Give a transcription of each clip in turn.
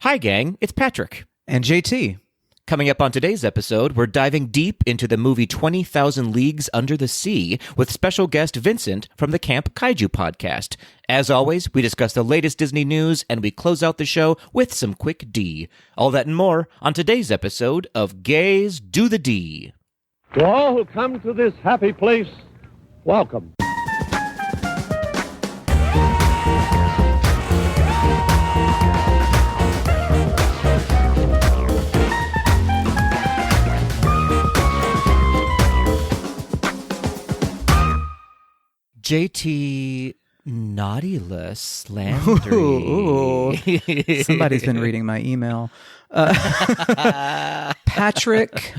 Hi, gang. It's Patrick. And JT. Coming up on today's episode, we're diving deep into the movie 20,000 Leagues Under the Sea with special guest Vincent from the Camp Kaiju podcast. As always, we discuss the latest Disney news, and we close out the show with some quick D. All that and more on today's episode of Gays Do the D. To all who come to this happy place, welcome. JT Naughtyless Landry. Somebody's been reading my email. Patrick,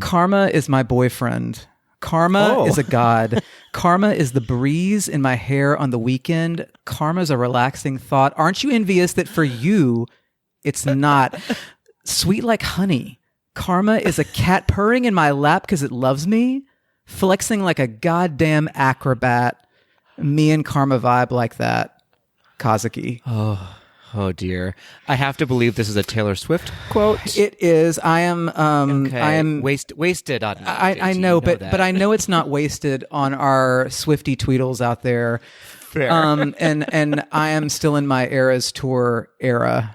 Karma is my boyfriend. Karma is a god. Karma is the breeze in my hair on the weekend. Karma's a relaxing thought. Aren't you envious that for you, it's not sweet like honey? Karma is a cat purring in my lap because it loves me. Flexing like a goddamn acrobat. Me and Karma vibe like that. Kazuki. Oh dear. I have to believe this is a Taylor Swift quote. It is. I am wasted on that. I know, but I know it's not wasted on our Swifty Tweedles out there. Fair. And I am still in my Eras Tour era.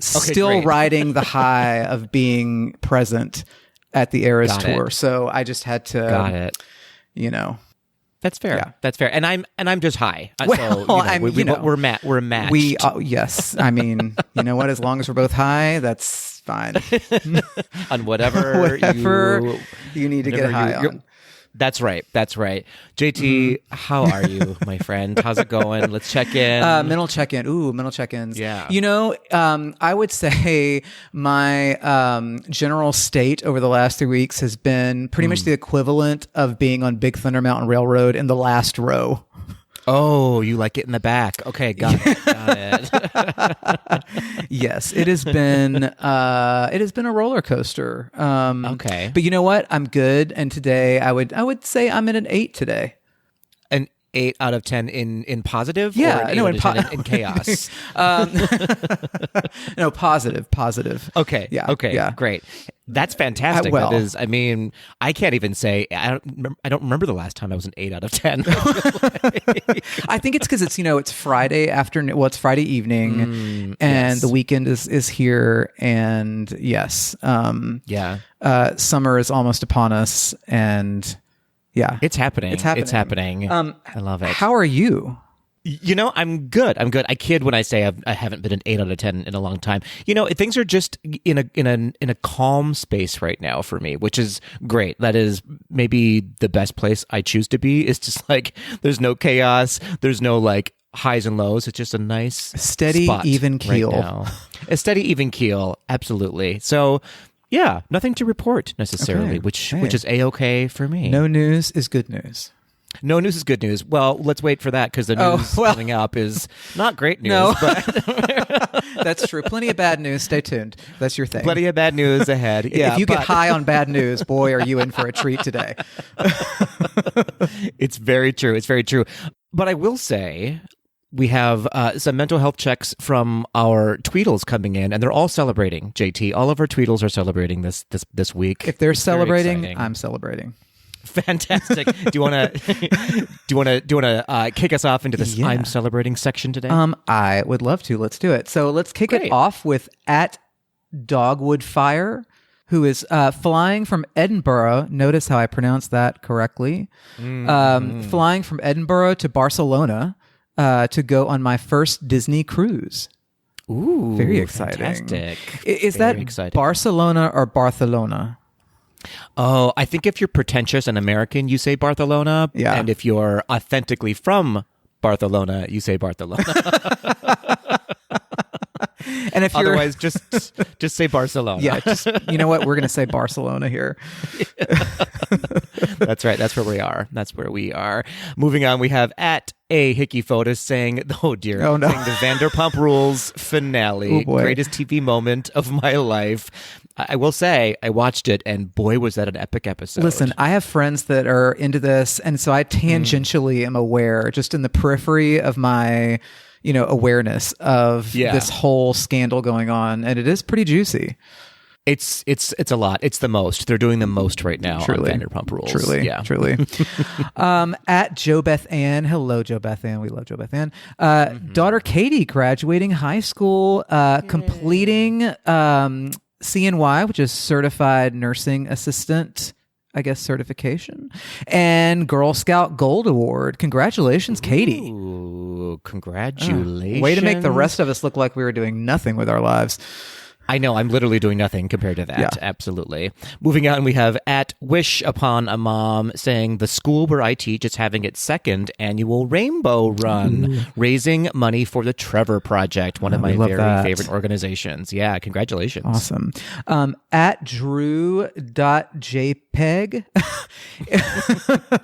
Still great. riding the high of being present at the Eras Tour. So I just had to Got it. You know. That's fair. Yeah. That's fair. And I'm just high. Well, we're matched. Yes. I mean, you know what? As long as we're both high, that's fine. On whatever you need to get high on. That's right. JT, how are you, my friend? How's it going? Let's check in. Mental check-in. Ooh, mental check-ins. Yeah. You know, I would say my general state over the last 3 weeks has been pretty much the equivalent of being on Big Thunder Mountain Railroad in the last row. Oh, you like it in the back. Okay, got it. Yes, it has been a roller coaster. Okay. But you know what? I'm good. And today I would say I'm at an 8 today. An 8 out of 10 in positive? Yeah, or an 8 no, out of 10 in chaos. No, positive. Okay. Yeah. Okay. Yeah. Great. That's fantastic. Well, that is. I mean, I can't even say. I don't remember the last time I was an 8 out of 10. I think it's because it's Friday afternoon. Well, it's Friday evening, and yes. the weekend is here. And yes, Yeah. Summer is almost upon us, and yeah, It's happening. It's happening. It's happening. I love it. How are you? You know, I'm good. I kid when I say I haven't been an 8 out of 10 in a long time. You know, things are just in a calm space right now for me, which is great. That is maybe the best place I choose to be. It's just like there's no chaos, there's no like highs and lows. It's just a nice Steady, spot even keel. right now. A steady, even keel. Absolutely. So, yeah, nothing to report necessarily, Okay. which is a-okay for me. No news is good news. No news is good news. Well, let's wait for that because the news coming up is not great news. No. But That's true. Plenty of bad news. Stay tuned. That's your thing. plenty of bad news ahead. Yeah, if you get high on bad news, boy, are you in for a treat today. It's very true. It's very true. But I will say we have some mental health checks from our Tweedles coming in, and they're all celebrating. JT, all of our Tweedles are celebrating this week. If they're It's very celebrating, exciting. I'm celebrating. Fantastic. Do you want to kick us off into this Yeah. I'm celebrating section today? I would love to. Let's do it. So let's kick it Great. off with at Dogwood Fire, who is flying from Edinburgh. Notice how I pronounced that correctly. Flying from Edinburgh to Barcelona to go on my first Disney cruise. Ooh, Very exciting. Fantastic. Is Very that exciting. Barcelona or Barcelona? Oh, I think if you're pretentious and American, you say Barcelona. Yeah. And if you're authentically from Barcelona, you say Barcelona. And if you're Otherwise, just say Barcelona. yeah, just, you know what? We're going to say Barcelona here. That's right. That's where we are. Moving on, we have at a Hickey Photos saying, oh dear, Oh, no. saying the Vanderpump Rules finale, Oh, boy. greatest TV moment of my life. I will say, I watched it, and boy, was that an epic episode. Listen, I have friends that are into this, and so I tangentially am aware, just in the periphery of my, awareness of this whole scandal going on, and it is pretty juicy. It's a lot. It's the most. They're doing the most right now on Vanderpump Rules. Truly. At Jo Beth Ann. Hello, Jo Beth Ann. We love Jo Beth Ann. Daughter Katie graduating high school, completing CNY, which is Certified Nursing Assistant, I guess, certification, and Girl Scout Gold Award. Congratulations, Katie. Ooh, congratulations. Way to make the rest of us look like we were doing nothing with our lives. I know, I'm literally doing nothing compared to that. Yeah. Absolutely. Moving on, we have at Wish Upon a Mom saying the school where I teach is having its second annual Rainbow Run, raising money for the Trevor Project, one of my very favorite organizations. Yeah, congratulations. Awesome. At Drew.jpeg.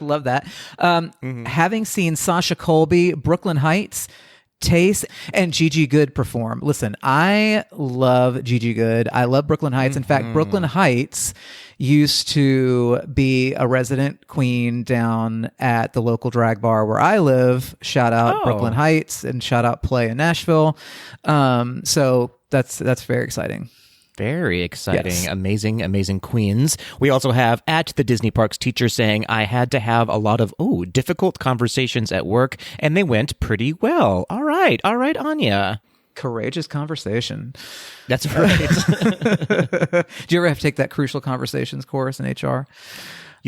Love that. Having seen Sasha Colby, Brooklyn Heights, Taste, and Gigi Good perform. Listen, I love Gigi Good. I love Brooklyn Heights. In fact, Brooklyn Heights used to be a resident queen down at the local drag bar where I live. Shout out Brooklyn Heights and shout out Play in Nashville. So that's very exciting. Very exciting. Yes. Amazing queens. We also have at the Disney Parks teacher saying, I had to have a lot of, difficult conversations at work, and they went pretty well. All right, Anya. Courageous conversation. That's right. Do you ever have to take that crucial conversations course in HR?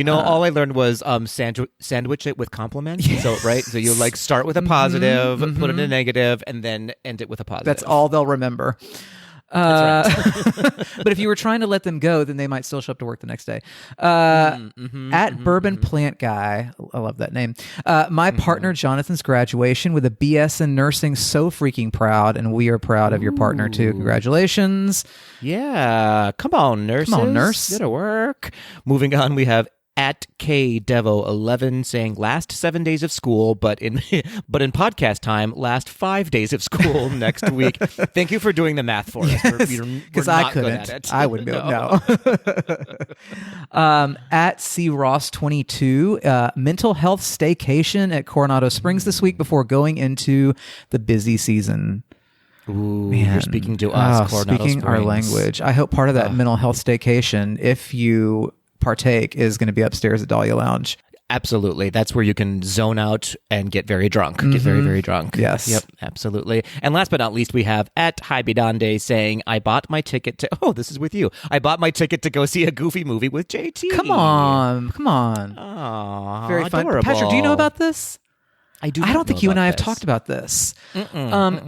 All I learned was sandwich it with compliments. Yes. So you start with a positive, put in a negative, and then end it with a positive. That's all they'll remember. That's right. But if you were trying to let them go, then they might still show up to work the next day. At Bourbon Plant Guy, I love that name. My partner Jonathan's graduation with a BS in nursing, so freaking proud, and we are proud of your partner too. Congratulations. Yeah, come on, nurses. Come on, nurse. Get to work. Moving on, we have at KDevo11 saying last 7 days of school, but in podcast time, last 5 days of school next week. Thank you for doing the math for us. Because I couldn't. I wouldn't be able to know. At CRoss22, mental health staycation at Coronado Springs this week before going into the busy season. Ooh, man. You're speaking to us, Coronado speaking Springs. Our language. I hope part of that mental health staycation, if you partake, is going to be upstairs at Dahlia Lounge. Absolutely. That's where you can zone out and get very drunk. Get very, very drunk. Yes. Yep, absolutely. And last but not least, we have at Hybidande saying, I bought my ticket to... Oh, this is with you. I bought my ticket to go see a Goofy movie with JT. Come on. Aww, very fun. adorable. Patrick, do you know about this? I don't think you and I have talked about this.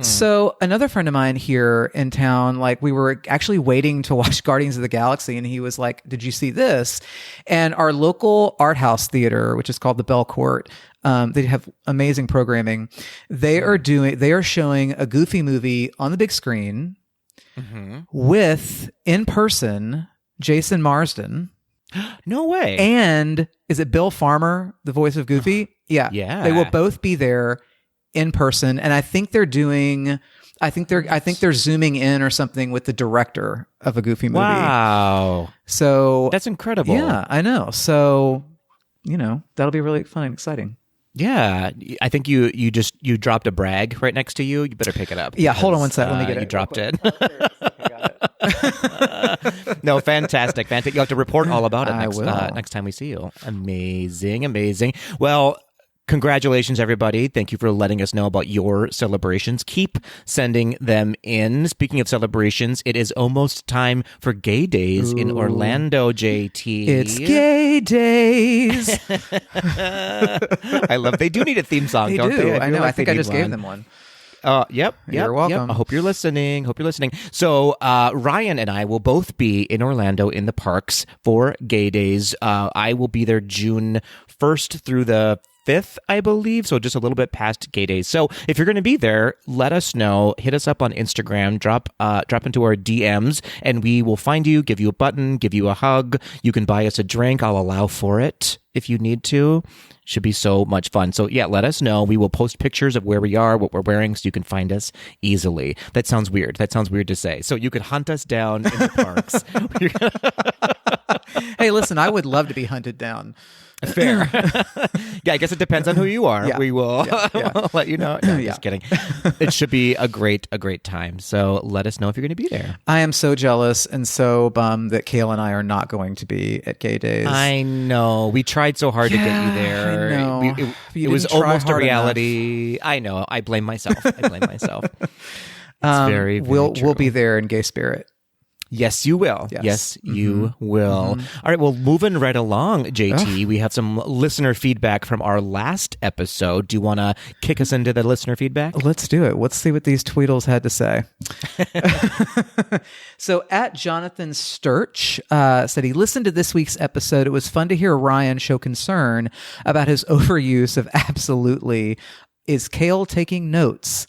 So another friend of mine here in town, we were actually waiting to watch Guardians of the Galaxy, and he was like, did you see this? And our local art house theater, which is called the Bell Court, they have amazing programming. They are showing a Goofy movie on the big screen with, in person, Jason Marsden. No way. And is it Bill Farmer, the voice of Goofy? Yeah. They will both be there in person, and I think they're zooming in or something with the director of a Goofy movie. Wow. So that's incredible. Yeah, I know. So, that'll be really fun and exciting. Yeah, I think you dropped a brag right next to you. You better pick it up. Yeah, hold on one second. Let me get it. You dropped it. No, fantastic. You'll have to report all about it next time we see you. Amazing. Well, congratulations, everybody. Thank you for letting us know about your celebrations. Keep sending them in. Speaking of celebrations, it is almost time for Gay Days in Orlando, JT. It's Gay Days. I love they do need a theme song, don't they? I know. I think I just gave them one. Yep. You're welcome. Yep. I hope you're listening. So Ryan and I will both be in Orlando in the parks for Gay Days. I will be there June 1st through the 5th, I believe, so just a little bit past Gay Days. So if you're going to be there, let us know. Hit us up on Instagram, drop into our DMs, and we will find you, give you a button, give you a hug. You can buy us a drink. I'll allow for it if you need to. Should be so much fun. So yeah, let us know. We will post pictures of where we are, what we're wearing, so you can find us easily. That sounds weird. To say. So you could hunt us down in the parks. Hey, listen, I would love to be hunted down. Fair. Yeah, I guess it depends on who you are. Yeah. We will let you know. No, Yeah. just kidding. It should be a great time. So let us know if you're going to be there. I am so jealous and so bummed that Kale and I are not going to be at Gay Days. I know. We tried so hard to get you there. I know. It was almost a reality. I know. I blame myself. It's very we'll true. be there in gay spirit. Yes, you will. Yes, you will. All right, well, moving right along, JT, we have some listener feedback from our last episode. Do you want to kick us into the listener feedback? Let's do it. Let's see what these Tweedles had to say. So at Jonathan Sturch said he listened to this week's episode. It was fun to hear Ryan show concern about his overuse of absolutely. Is Kale taking notes?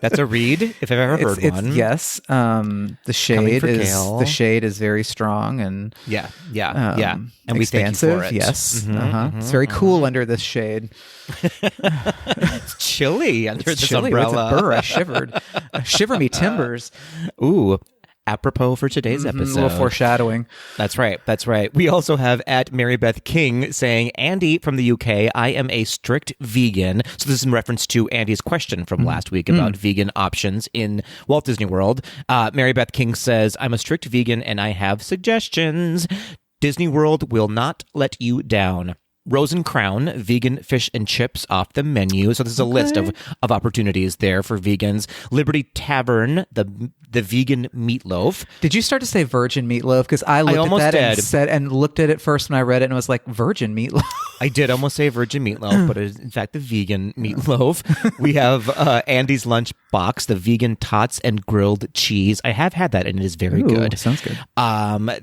That's a read if I've ever heard one. Yes. The shade is very strong and yeah. And we thank you expansive. for it. Yes. It's very cool under this shade. It's chilly under this chilly. umbrella. With a burr, I shivered. Shiver me timbers. Ooh. Apropos for today's episode. A little foreshadowing. That's right. We also have at Mary Beth King saying, Andy from the UK, I am a strict vegan. So this is in reference to Andy's question from last week about vegan options in Walt Disney World. Mary Beth King says, I'm a strict vegan and I have suggestions. Disney World will not let you down. Rose and Crown, vegan fish and chips off the menu. So this is a list of opportunities there for vegans. Liberty Tavern, the vegan meatloaf. Did you start to say virgin meatloaf? Because I looked at that and looked at it first when I read it and was like, virgin meatloaf? I did almost say virgin meatloaf, but it is in fact the vegan meatloaf. We have Andy's Lunchbox, the vegan tots and grilled cheese. I have had that and it is very good. Sounds good.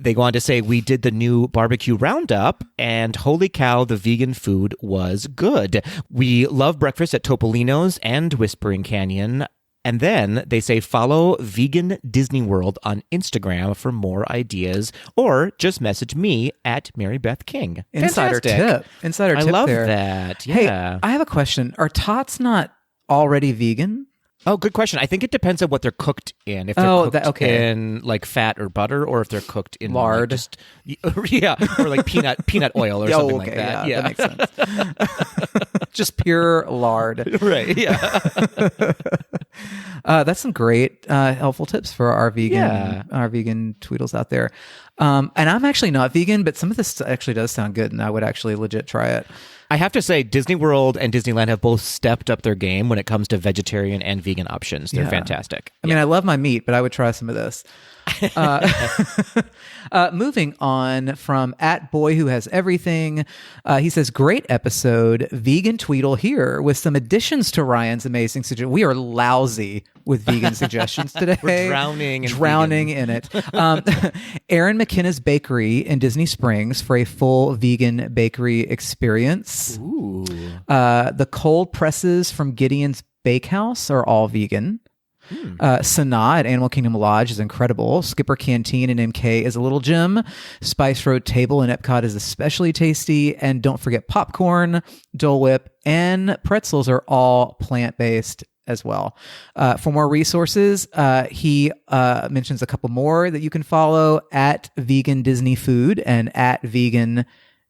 They go on to say, we did the new barbecue roundup and holy cow, the vegan food was good. We love breakfast at Topolino's and Whispering Canyon. And then they say, follow Vegan Disney World on Instagram for more ideas, or just message me at Mary Beth King. Insider tip. I love there. that. Yeah. Hey, I have a question. Are tots not already vegan? Oh, good question. I think it depends on what they're cooked in. If they're cooked in like fat or butter, or if they're cooked in lard, or like peanut oil or something like that. Yeah, that makes sense. Just pure lard, right? Yeah. That's some great helpful tips for our vegan Tweedles out there. And I'm actually not vegan, but some of this actually does sound good, and I would actually legit try it. I have to say, Disney World and Disneyland have both stepped up their game when it comes to vegetarian and vegan options. They're fantastic. I mean, I love my meat, but I would try some of this. Moving on from at Boy Who Has Everything, he says, great episode, vegan Tweedle here with some additions to Ryan's amazing suggestion. We are lousy with vegan suggestions today. We're drowning in it. Aaron McKenna's Bakery in Disney Springs for a full vegan bakery experience. Ooh. The cold presses from Gideon's Bakehouse are all vegan. Sanaa at Animal Kingdom Lodge is incredible. Skipper Canteen in MK is a little gem. Spice Road Table in Epcot is especially tasty. And don't forget popcorn, Dole Whip, and pretzels are all plant-based as well. For more resources, he mentions a couple more that you can follow at Vegan Disney Food and at Vegan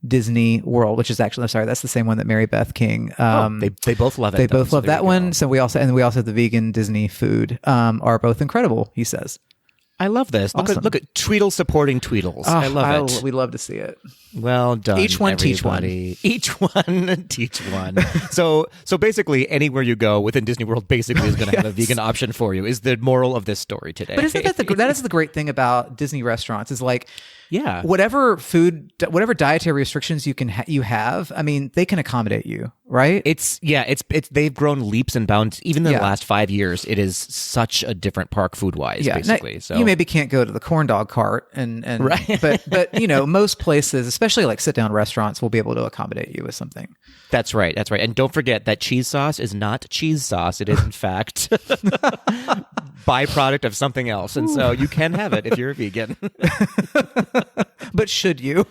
Disney World, which is actually, that's the same one that Mary Beth King. They both love it. They both love that one. So we also have the Vegan Disney Food. Are both incredible, he says. I love this. Awesome. Look at Tweedle supporting Tweedles. I love it. We'd love to see it. Well done. Each one everybody. teach one. Each one teach one. So basically, anywhere you go within Disney World, basically is going to have a vegan option for you. Is the moral of this story today? But isn't that that is the great thing about Disney restaurants? Is like, yeah, whatever dietary restrictions you have, I mean, they can accommodate you, right? It's they've grown leaps and bounds. Even in the last 5 years, it is such a different park food wise, basically. Now, so you maybe can't go to the corn dog cart and right. but most places, especially like sit down restaurants, will be able to accommodate you with something. That's right. And don't forget that cheese sauce is not cheese sauce. It is in fact byproduct of something else, and so you can have it if you're a vegan. But should you?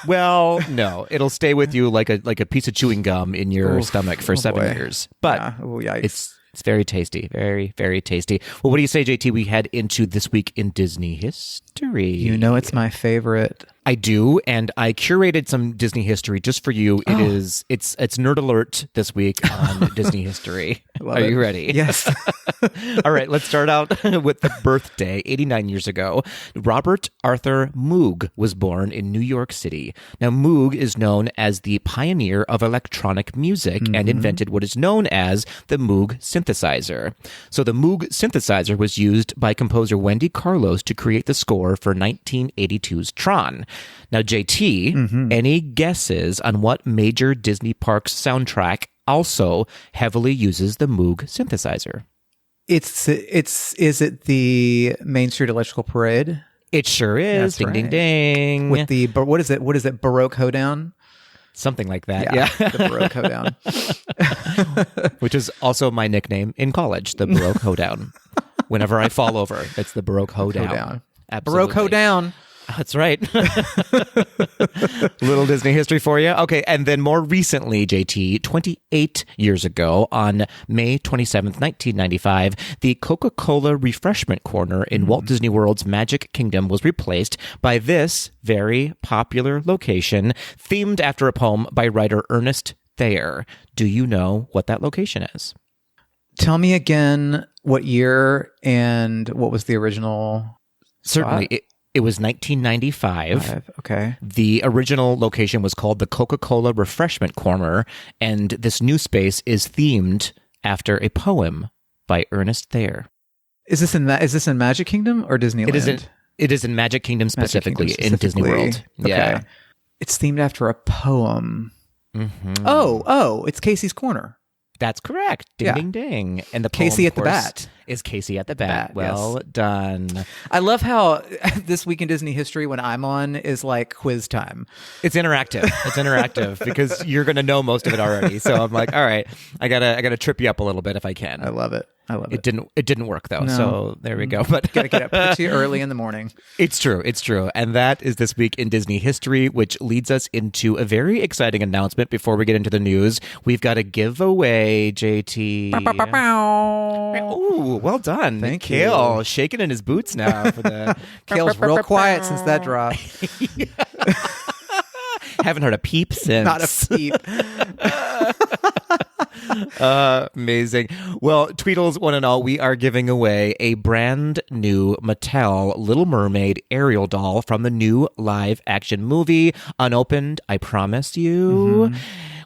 Well, no. It'll stay with you like a piece of chewing gum in your stomach for 7 years. But it's very tasty. Very, very tasty. Well, what do you say, JT? We head into this week in Disney history. You know it's my favorite. I do, and I curated some Disney history just for you. It's Nerd Alert this week on Disney history. Are you ready? Yes. All right, let's start out with the birthday. 89 years ago, Robert Arthur Moog was born in New York City. Now, Moog is known as the pioneer of electronic music and invented what is known as the Moog synthesizer. So the Moog synthesizer was used by composer Wendy Carlos to create the score for 1982's Tron. Now, JT, any guesses on what major Disney parks soundtrack also heavily uses the Moog synthesizer? Is it the Main Street Electrical Parade? It sure is. That's Ding, right. ding, ding. With the, what is it? Baroque hoedown? Something like that. Yeah. The Baroque hoedown. Which is also my nickname in college, the Baroque hoedown. Whenever I fall over, it's the Baroque hoedown. Absolutely. Baroque hoedown. That's right. Little Disney history for you. Okay, and then more recently, JT, 28 years ago, on May 27th, 1995, the Coca-Cola refreshment corner in Walt Disney World's Magic Kingdom was replaced by this very popular location, themed after a poem by writer Ernest Thayer. Do you know what that location is? Tell me again what year and what was the original Certainly. spot? It was 1995. Okay. The original location was called the Coca-Cola Refreshment Corner, and this new space is themed after a poem by Ernest Thayer. Is this in Magic Kingdom or Disneyland? It is in Magic Kingdom specifically, in Disney World. Okay. Yeah. It's themed after a poem. Mm-hmm. Oh, it's Casey's Corner. That's correct. Ding, ding, ding. And the poem, Casey of at the course, Bat. is Casey at the Bat. Well done. I love how this week in Disney history, when I'm on, is like quiz time. It's interactive because you're going to know most of it already. So I'm like, all right, I gotta trip you up a little bit if I can. I love it. It didn't work though. No. So there we go. But Gotta get up pretty early in the morning. It's true. And that is this week in Disney history, which leads us into a very exciting announcement before we get into the news. We've got a giveaway, JT. Ooh, well done. Thank Kale you. shaking in his boots now for the Kale's real quiet since that drop. Haven't heard a peep since. Not a peep. Amazing. Well, Tweedles, one and all, we are giving away a brand new Mattel Little Mermaid Ariel doll from the new live action movie. Unopened, I promise you.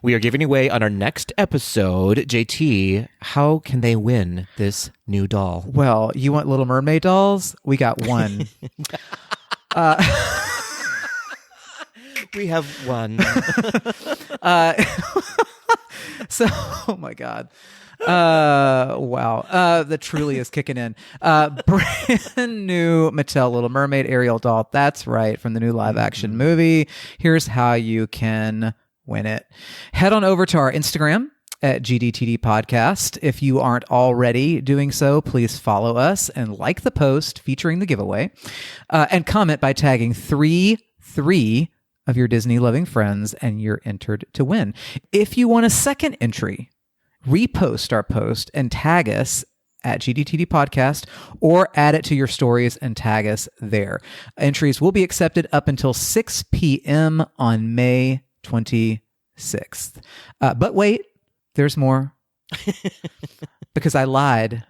We are giving away on our next episode. JT, how can they win this new doll? Well, you want Little Mermaid dolls? We got one. We have one. So, oh my God. Wow. The truly is kicking in. Brand new Mattel Little Mermaid Ariel doll. That's right. From the new live action movie. Here's how you can win it. Head on over to our Instagram at GDTD Podcast. If you aren't already doing so, please follow us and like the post featuring the giveaway, and comment by tagging three of your Disney-loving friends, and you're entered to win. If you want a second entry, repost our post and tag us at GDTD Podcast, or add it to your stories and tag us there. Entries will be accepted up until 6 p.m. on May 26th. But wait, there's more. Because I lied.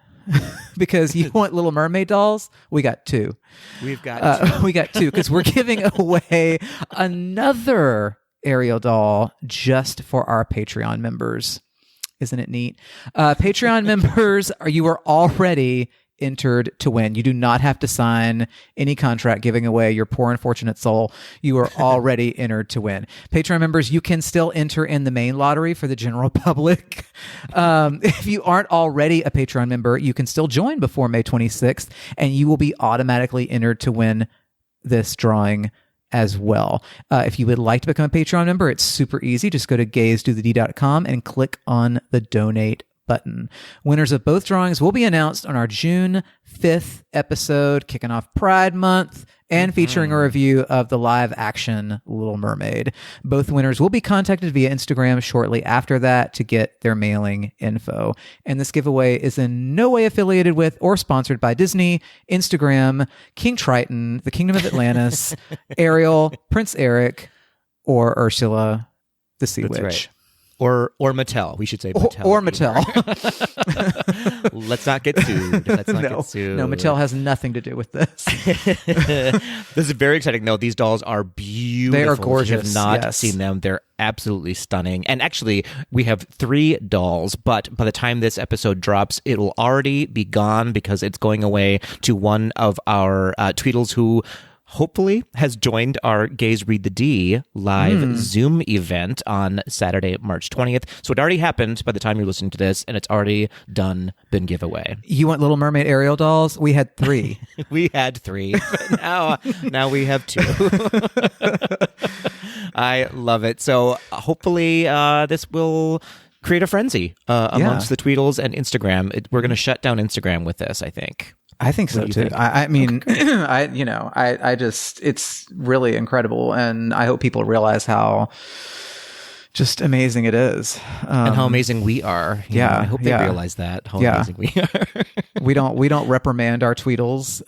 Because you want Little Mermaid dolls? We got two. We've got two. We got two because we're giving away another Ariel doll just for our Patreon members. Isn't it neat? Patreon members, you are already entered to win. You do not have to sign any contract giving away your poor unfortunate soul. You are already entered to win. Patreon members, you can still enter in the main lottery for the general public. If you aren't already a Patreon member, you can still join before May 26th, and you will be automatically entered to win this drawing as well. If you would like to become a Patreon member, it's super easy. Just go to gazedothed.com and click on the donate button. Winners of both drawings will be announced on our June 5th episode, kicking off Pride Month and featuring a review of the live action Little Mermaid. Both winners will be contacted via Instagram shortly after that to get their mailing info. And this giveaway is in no way affiliated with or sponsored by Disney, Instagram, King Triton, the Kingdom of Atlantis, Ariel, Prince Eric, or Ursula, the Sea Witch. Right. Or Mattel. We should say Mattel. Or Mattel. Let's not get sued. Let's not get sued. No, Mattel has nothing to do with this. This is very exciting. No, these dolls are beautiful. They are gorgeous. If you have not seen them, they're absolutely stunning. And actually, we have 3 dolls, but by the time this episode drops, it'll already be gone because it's going away to one of our Tweedles who hopefully has joined our Gays Read the D live Zoom event on Saturday, March 20th. So it already happened by the time you're listening to this, and it's already been giveaway. You want Little Mermaid Ariel dolls? We had 3. We had 3, but now we have 2. I love it. So hopefully this will create a frenzy amongst the Tweedles and Instagram. We're going to shut down Instagram with this, I think. I think so too. I mean, I just, it's really incredible. And I hope people realize how just amazing it is. And how amazing we are. I hope they realize that, how amazing we are. we don't reprimand our Tweedles.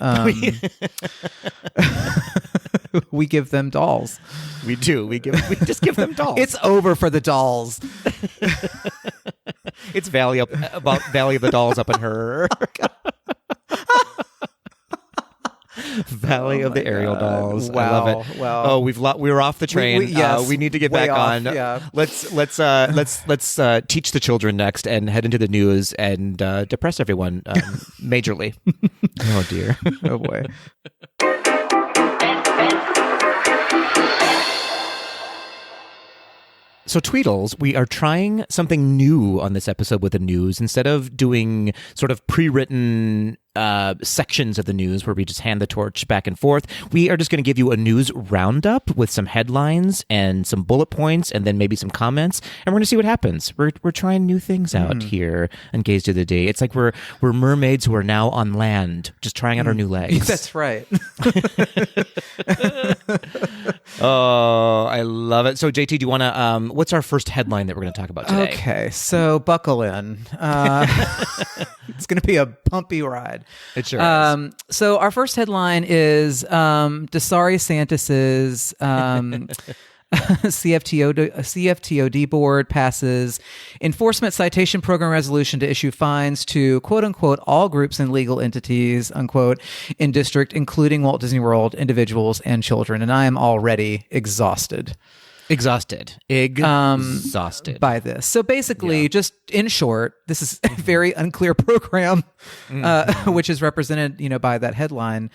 We give them dolls. We do. We just give them dolls. It's over for the dolls. It's Valley of the Dolls up in her. Valley of the Ariel dolls. Wow. I love it. Wow. Oh, we were off the train. We need to get back on. Yeah. Let's teach the children next and head into the news and depress everyone majorly. Oh dear. Oh boy. So Tweedles, we are trying something new on this episode with the news. Instead of doing sort of pre-written sections of the news where we just hand the torch back and forth, we are just going to give you a news roundup with some headlines and some bullet points and then maybe some comments, and we're going to see what happens. We're trying new things out here on Gays to the Day. It's like we're mermaids who are now on land, just trying out our new legs. That's right. Oh, I love it. So JT, do you want to, what's our first headline that we're going to talk about today? Okay, so buckle in. It's going to be a bumpy ride. It sure is. So our first headline is Dasari Santis's CFTOD board passes enforcement citation program resolution to issue fines to quote unquote all groups and legal entities unquote in district, including Walt Disney World, individuals, and children. And I am already exhausted by this. So basically, just in short, this is a very unclear program, which is represented, by that headline,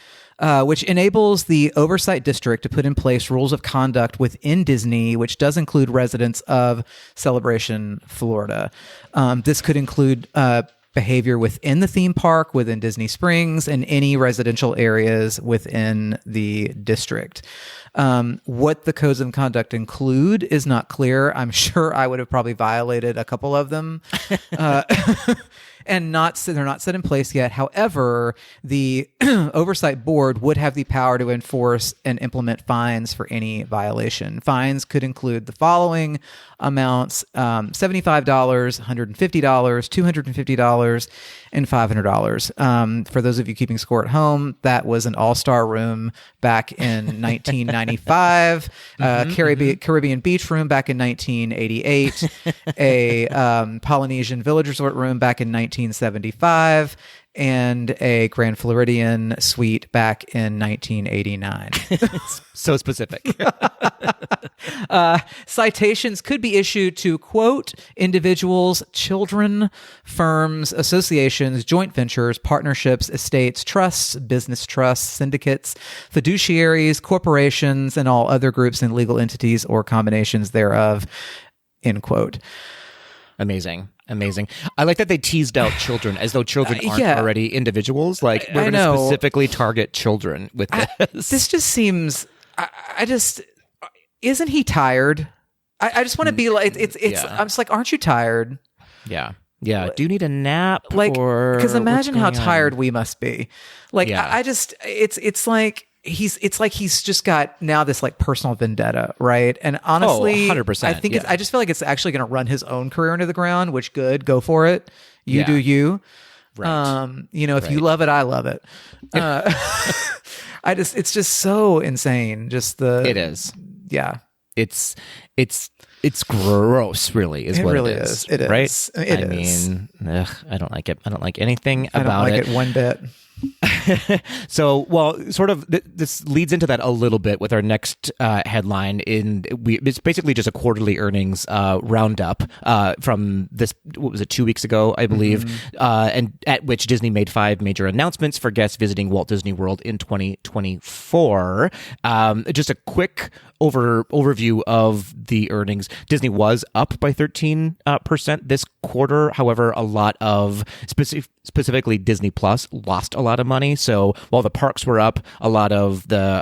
which enables the oversight district to put in place rules of conduct within Disney, which does include residents of Celebration, Florida. This could include behavior within the theme park, within Disney Springs, and any residential areas within the district. What the codes of conduct include is not clear. I'm sure I would have probably violated a couple of them. And they're not set in place yet. However, the oversight board would have the power to enforce and implement fines for any violation. Fines could include the following amounts: $75, $150, $250, and $500. For those of you keeping score at home, that was an all-star room back in 1995, Caribbean beach room back in 1988, a Polynesian village resort room back in 1975, and a Grand Floridian suite back in 1989. So specific. Citations could be issued to, quote, individuals, children, firms, associations, joint ventures, partnerships, estates, trusts, business trusts, syndicates, fiduciaries, corporations, and all other groups and legal entities or combinations thereof, end quote. Amazing. I like that they teased out children as though children aren't already individuals. Like, we're going to specifically target children with this. This just seems... isn't he tired? I just want to be like, I'm just like, aren't you tired? Yeah. Yeah. Do you need a nap? Because imagine how what's going tired on? we must be. Like, Yeah. I just, it's like he's just got now this like personal vendetta, right? And honestly, 100%, I think yeah. I just feel like it's actually going to run his own career into the ground. Which good, go for it. You do you. Right. If you love it, I love it. It's just so insane. It is. Yeah. It's gross, really, is what really it is. It is. Right? It is. mean, I don't like it. I don't like anything I about don't like it one bit. So, well, sort of this leads into that a little bit with our next headline. It's basically just a quarterly earnings roundup from this, what was it, 2 weeks ago, I believe, and at which Disney made 5 major announcements for guests visiting Walt Disney World in 2024. Just a quick overview of the earnings. Disney was up by 13% this quarter. However, a lot of specifically Disney Plus lost a lot of money. So while the parks were up, a lot of the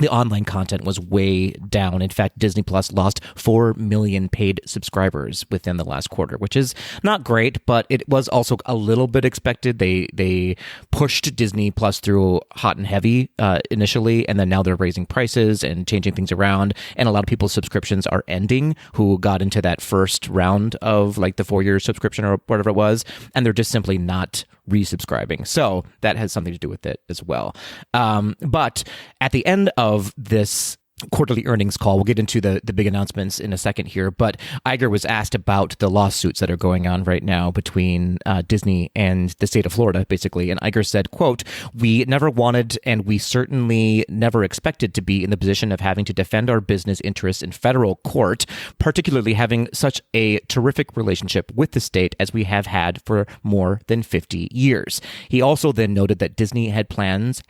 online content was way down. In fact, Disney Plus lost 4 million paid subscribers within the last quarter, which is not great, but it was also a little bit expected. They pushed Disney Plus through hot and heavy initially, and then now they're raising prices and changing things around. And a lot of people's subscriptions are ending who got into that first round of like the 4-year subscription or whatever it was, and they're just simply not resubscribing. So that has something to do with it as well. But at the end of this quarterly earnings call, we'll get into the big announcements in a second here, but Iger was asked about the lawsuits that are going on right now between Disney and the state of Florida, basically. And Iger said, quote, "We never wanted and we certainly never expected to be in the position of having to defend our business interests in federal court, particularly having such a terrific relationship with the state as we have had for more than 50 years. He also then noted that Disney had plans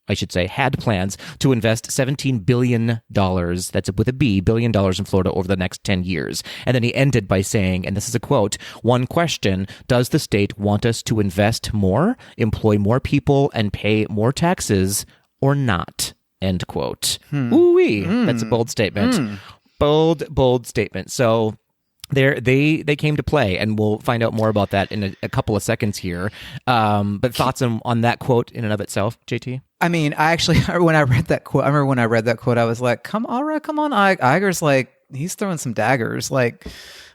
to invest $17 billion, that's with a B, billion dollars in Florida over the next 10 years. And then he ended by saying, and this is a quote, "One question, does the state want us to invest more, employ more people, and pay more taxes, or not?" End quote. Ooh-wee. That's a bold statement. Bold statement. So they came to play, and we'll find out more about that in a couple of seconds here. But thoughts on that quote in and of itself, JT? I mean, when I read that quote, I was like, come on, Iger's like, he's throwing some daggers. Like,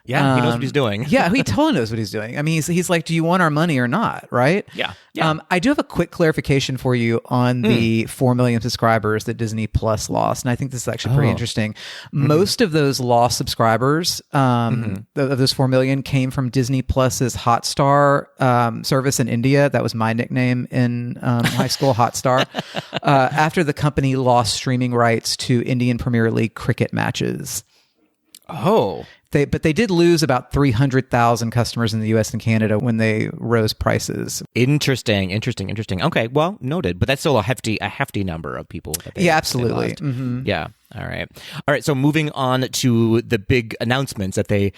yeah, he knows what he's doing. Yeah, he totally knows what he's doing. I mean, he's like, do you want our money or not? Right? Yeah. I do have a quick clarification for you on the 4 million subscribers that Disney Plus lost. And I think this is actually pretty interesting. Most of those lost subscribers, of those 4 million, came from Disney Plus's Hotstar service in India. That was my nickname in high school, Hotstar. After the company lost streaming rights to Indian Premier League cricket matches. Oh. But they did lose about 300,000 customers in the U.S. and Canada when they rose prices. Interesting. Okay, well, noted. But that's still a hefty number of people. That they, absolutely. They lost. Yeah. All right. So moving on to the big announcements that they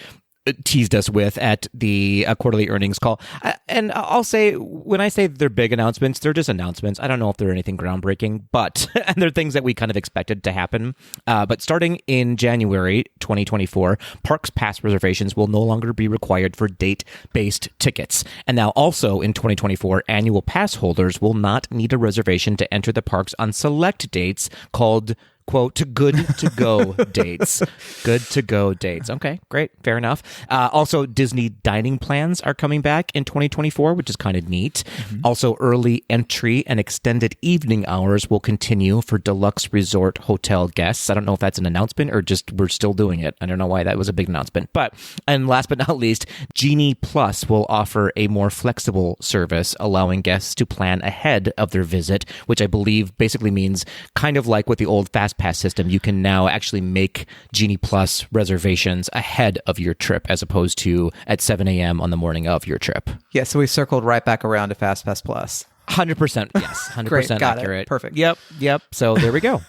teased us with at the quarterly earnings call. And I'll say, when I say they're big announcements, they're just announcements. I don't know if they're anything groundbreaking, but and they're things that we kind of expected to happen. But starting in January 2024, Parks Pass reservations will no longer be required for date-based tickets. And now also in 2024, annual pass holders will not need a reservation to enter the parks on select dates called, quote, good to go dates. Good to go dates. Okay, great. Fair enough. Also, Disney dining plans are coming back in 2024, which is kind of neat. Also, early entry and extended evening hours will continue for deluxe resort hotel guests. I don't know if that's an announcement or just we're still doing it. I don't know why that was a big announcement. And last but not least, Genie Plus will offer a more flexible service, allowing guests to plan ahead of their visit, which I believe basically means kind of like with the old Fast Pass system, you can now actually make Genie Plus reservations ahead of your trip as opposed to at 7 a.m. on the morning of your trip. Yeah, so we circled right back around to Fast Pass Plus. 100%, yes. 100% Great, got accurate. It. Perfect. Yep. So there we go.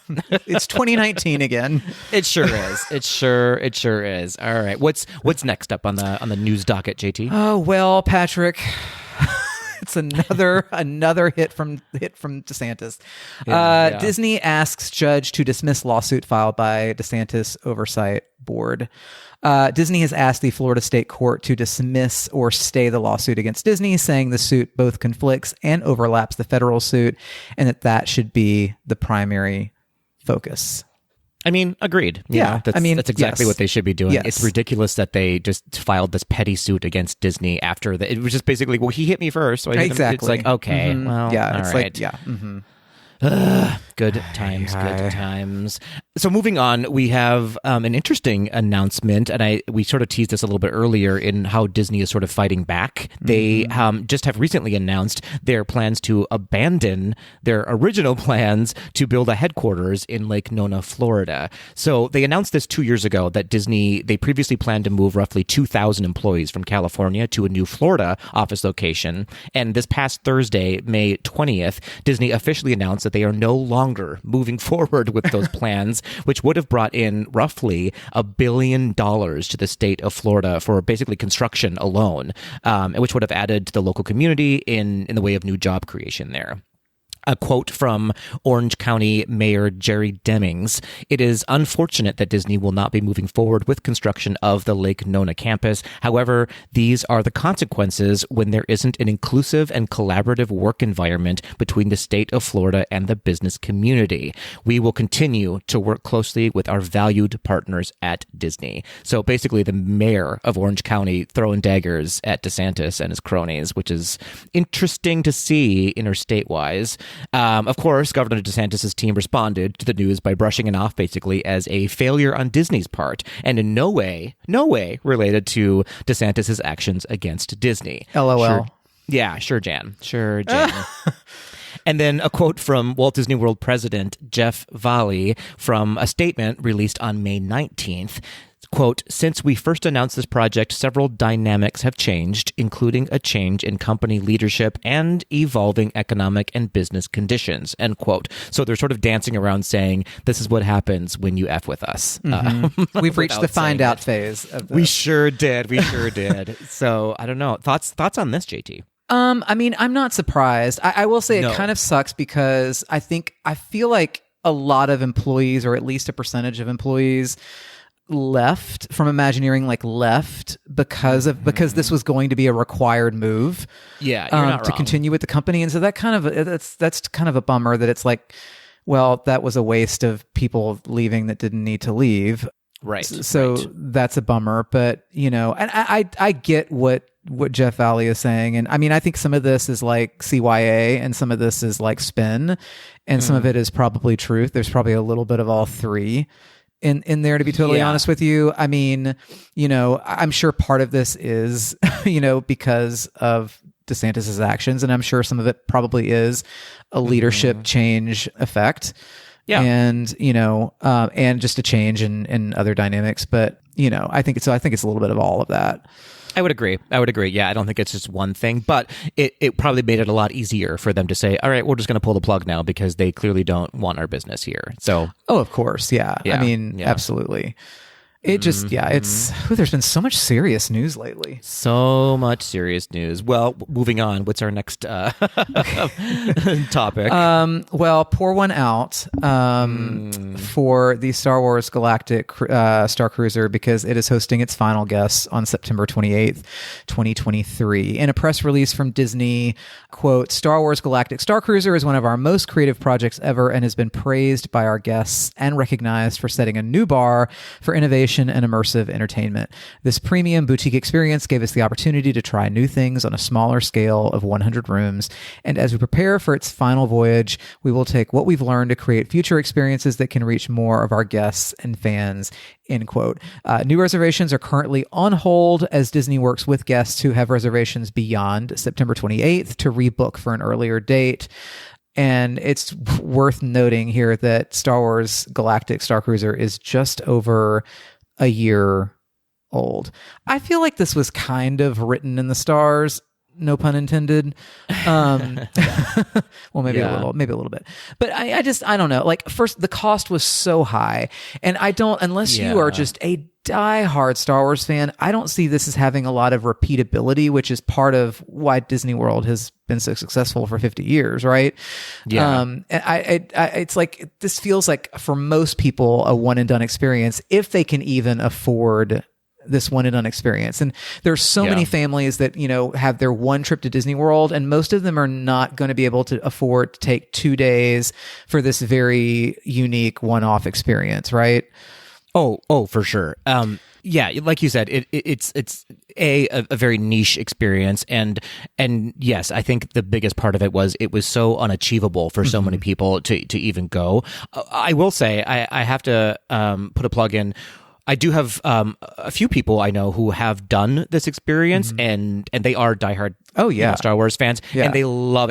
It's 2019 again. It sure is. It sure is. All right. What's next up on the news docket, JT? Oh, well, Patrick, It's another hit from DeSantis. Disney asks judge to dismiss lawsuit filed by DeSantis Oversight Board. Disney has asked the Florida State Court to dismiss or stay the lawsuit against Disney, saying the suit both conflicts and overlaps the federal suit, and that should be the primary focus. I mean, agreed. That's exactly what they should be doing. Yes. It's ridiculous that they just filed this petty suit against Disney after that. It was just basically, well, he hit me first, so I hit him. Exactly. It's like, okay, well, yeah, all right. Good times. So moving on, we have an interesting announcement, and we sort of teased this a little bit earlier in how Disney is sort of fighting back. They just have recently announced their plans to abandon their original plans to build a headquarters in Lake Nona, Florida. So they announced this 2 years ago that they previously planned to move roughly 2,000 employees from California to a new Florida office location. And this past Thursday, May 20th, Disney officially announced that they are no longer moving forward with those plans, which would have brought in roughly $1 billion to the state of Florida for basically construction alone, which would have added to the local community in the way of new job creation there. A quote from Orange County Mayor Jerry Demings: "It is unfortunate that Disney will not be moving forward with construction of the Lake Nona campus. However, these are the consequences when there isn't an inclusive and collaborative work environment between the state of Florida and the business community. We will continue to work closely with our valued partners at Disney." So basically the mayor of Orange County throwing daggers at DeSantis and his cronies, which is interesting to see interstate-wise. Of course, Governor DeSantis' team responded to the news by brushing it off basically as a failure on Disney's part, and in no way related to DeSantis' actions against Disney. LOL. Sure, Jan. And then a quote from Walt Disney World President Jeff Vallee from a statement released on May 19th. Quote, "Since we first announced this project, several dynamics have changed, including a change in company leadership and evolving economic and business conditions," end quote. So they're sort of dancing around saying, this is what happens when you F with us. We've reached the find out phase of this. We sure did. So I don't know. Thoughts on this, JT? I mean, I'm not surprised. I will say it kind of sucks because I feel like a lot of employees, or at least a percentage of employees, left from Imagineering, because this was going to be a required move. Yeah, you're not to wrong. continue with the company, and so that's kind of a bummer that it's like, well, that was a waste of people leaving that didn't need to leave. Right. So that's a bummer, but and I get what Jeff Vallee is saying, and I mean, I think some of this is like CYA, and some of this is like spin, and some of it is probably truth. There's probably a little bit of all three in there, to be totally honest with you. I mean, I'm sure part of this is, because of DeSantis' actions, and I'm sure some of it probably is a leadership change effect. Yeah. And, and just a change in other dynamics. But, I think it's a little bit of all of that. I would agree. Yeah, I don't think it's just one thing, but it probably made it a lot easier for them to say, all right, we're just going to pull the plug now because they clearly don't want our business here. So, of course. Yeah. I mean, absolutely. It just, there's been so much serious news lately. So much serious news. Well, moving on. What's our next topic? Well, pour one out for the Star Wars Galactic Star Cruiser, because it is hosting its final guests on September 28th, 2023. In a press release from Disney, quote, "Star Wars Galactic Star Cruiser is one of our most creative projects ever and has been praised by our guests and recognized for setting a new bar for innovation and immersive entertainment. This premium boutique experience gave us the opportunity to try new things on a smaller scale of 100 rooms. And as we prepare for its final voyage, we will take what we've learned to create future experiences that can reach more of our guests and fans," end quote. New reservations are currently on hold as Disney works with guests who have reservations beyond September 28th to rebook for an earlier date. And it's worth noting here that Star Wars Galactic Star Cruiser is just over a year old. I feel like this was kind of written in the stars. no pun intended. Well, maybe a little bit. But I don't know. Like, first, the cost was so high, and unless you are just a diehard Star Wars fan, I don't see this as having a lot of repeatability, which is part of why Disney World has been so successful for 50 years, right? Yeah. And it's like, this feels like for most people a one and done experience, if they can even afford this one and done experience. And there's so many families that, have their one trip to Disney World, and most of them are not going to be able to afford to take 2 days for this very unique one-off experience, right? Oh, for sure. Yeah, like you said, it's a very niche experience, and yes, I think the biggest part of it was so unachievable for so many people to even go. I will say I have to put a plug in. I do have a few people I know who have done this experience, and they are diehard Star Wars fans, and they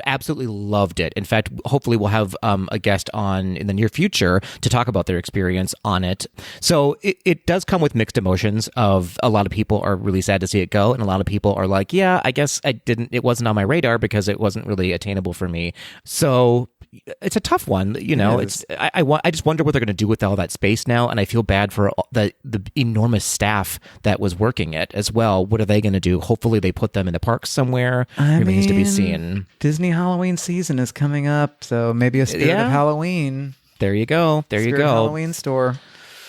absolutely loved it. In fact, hopefully we'll have a guest on in the near future to talk about their experience on it. So it does come with mixed emotions of a lot of people are really sad to see it go, and a lot of people are like, yeah, I guess it wasn't on my radar because it wasn't really attainable for me. So it's a tough one, I just wonder what they're going to do with all that space now, and I feel bad for the enormous staff that was working it as well. What are they going to do? Hopefully they put them in the parks somewhere. Remains to be seen. Disney Halloween season is coming up, so maybe a Spirit of Halloween. There you go. Spirit Halloween store.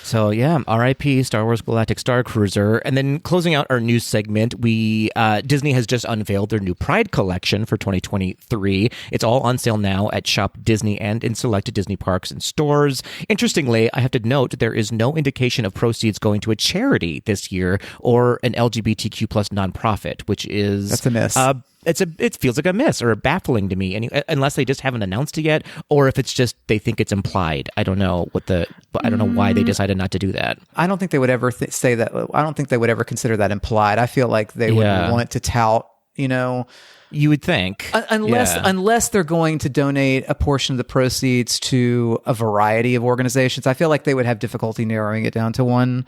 So yeah, R.I.P. Star Wars Galactic Star Cruiser. And then closing out our news segment, Disney has just unveiled their new Pride collection for 2023. It's all on sale now at Shop Disney and in selected Disney parks and stores. Interestingly, I have to note there is no indication of proceeds going to a charity this year or an LGBTQ plus nonprofit, which is that's a miss. It feels like a miss or baffling to me, unless they just haven't announced it yet, or if it's just they think it's implied. I don't know I don't know why they decided not to do that. I don't think they would ever say that. I don't think they would ever consider that implied. I feel like they would want to tout, You would think. Unless they're going to donate a portion of the proceeds to a variety of organizations. I feel like they would have difficulty narrowing it down to one.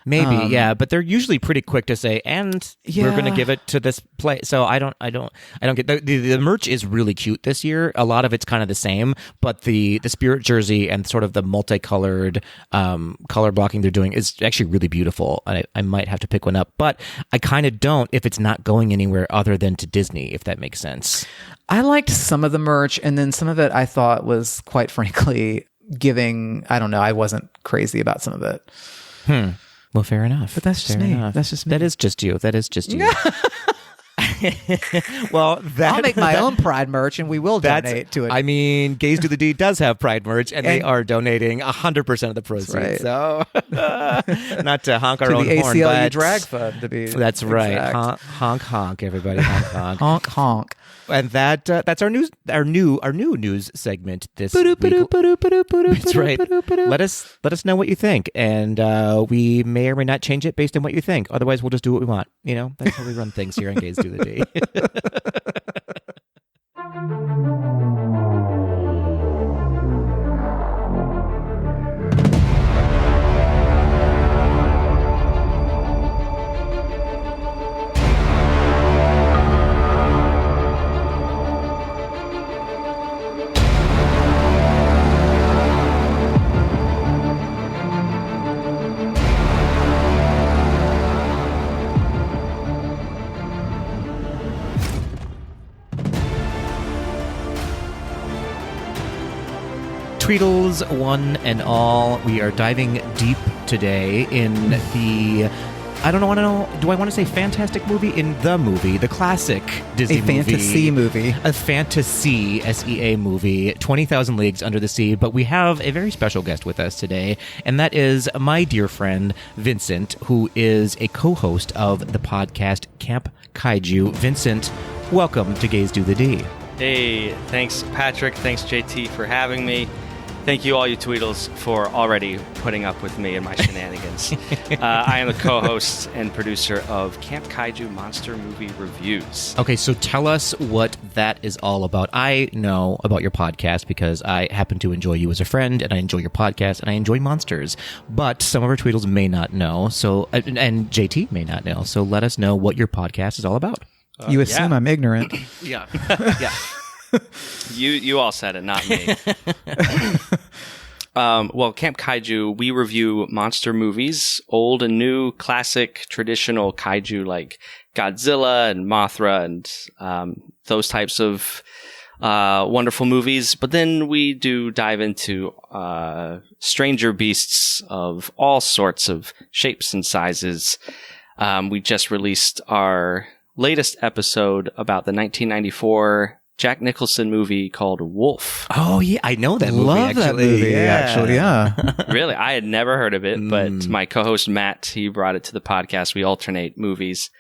Maybe, but they're usually pretty quick to say, and we're going to give it to this place. So I don't get the merch is really cute this year. A lot of it's kind of the same, but the Spirit jersey and sort of the multicolored color blocking they're doing is actually really beautiful. I might have to pick one up, but I kind of don't if it's not going anywhere other than to Disney, if that makes sense. I liked some of the merch, and then some of it I thought was, quite frankly, I don't know, I wasn't crazy about some of it. Well, fair enough. But that's just me. That's just me. That is just you. Well, I'll make my own Pride merch, and we will donate to it. I mean, Gays Do the Deed does have Pride merch, and they are donating 100% of the proceeds. Right. So, not to honk our own the horn, ACLU but drag fund to be. That's right. Honk, honk, everybody, honk, honk, honk, honk. And that's our new news segment this week. That's right. Let us know what you think, and we may or may not change it based on what you think. Otherwise, we'll just do what we want. That's how we run things here on Gays Do the D. Tweedles, one and all, we are diving deep today in the... I don't know. Do I want to say fantastic movie? In the classic Disney movie. A fantasy movie. A fantasy SEA movie, 20,000 Leagues Under the Sea. But we have a very special guest with us today, and that is my dear friend, Vincent, who is a co-host of the podcast Camp Kaiju. Vincent, welcome to Gays Do the D. Hey, thanks, Patrick. Thanks, JT, for having me. Thank you, all you Tweedles, for already putting up with me and my shenanigans. I am the co-host and producer of Camp Kaiju Monster Movie Reviews. Okay, so tell us what that is all about. I know about your podcast because I happen to enjoy you as a friend, and I enjoy your podcast, and I enjoy monsters. But some of our Tweedles may not know, and JT may not know. So let us know what your podcast is all about. You assume I'm ignorant. Yeah. Yeah. You all said it, not me. Well, Camp Kaiju, we review monster movies, old and new, classic, traditional kaiju like Godzilla and Mothra and those types of wonderful movies. But then we do dive into stranger beasts of all sorts of shapes and sizes. We just released our latest episode about the 1994 Jack Nicholson movie called Wolf. Oh, yeah. I know that movie, Love actually. that movie, actually, yeah. Really? I had never heard of it, but my co-host Matt, he brought it to the podcast. We alternate movies.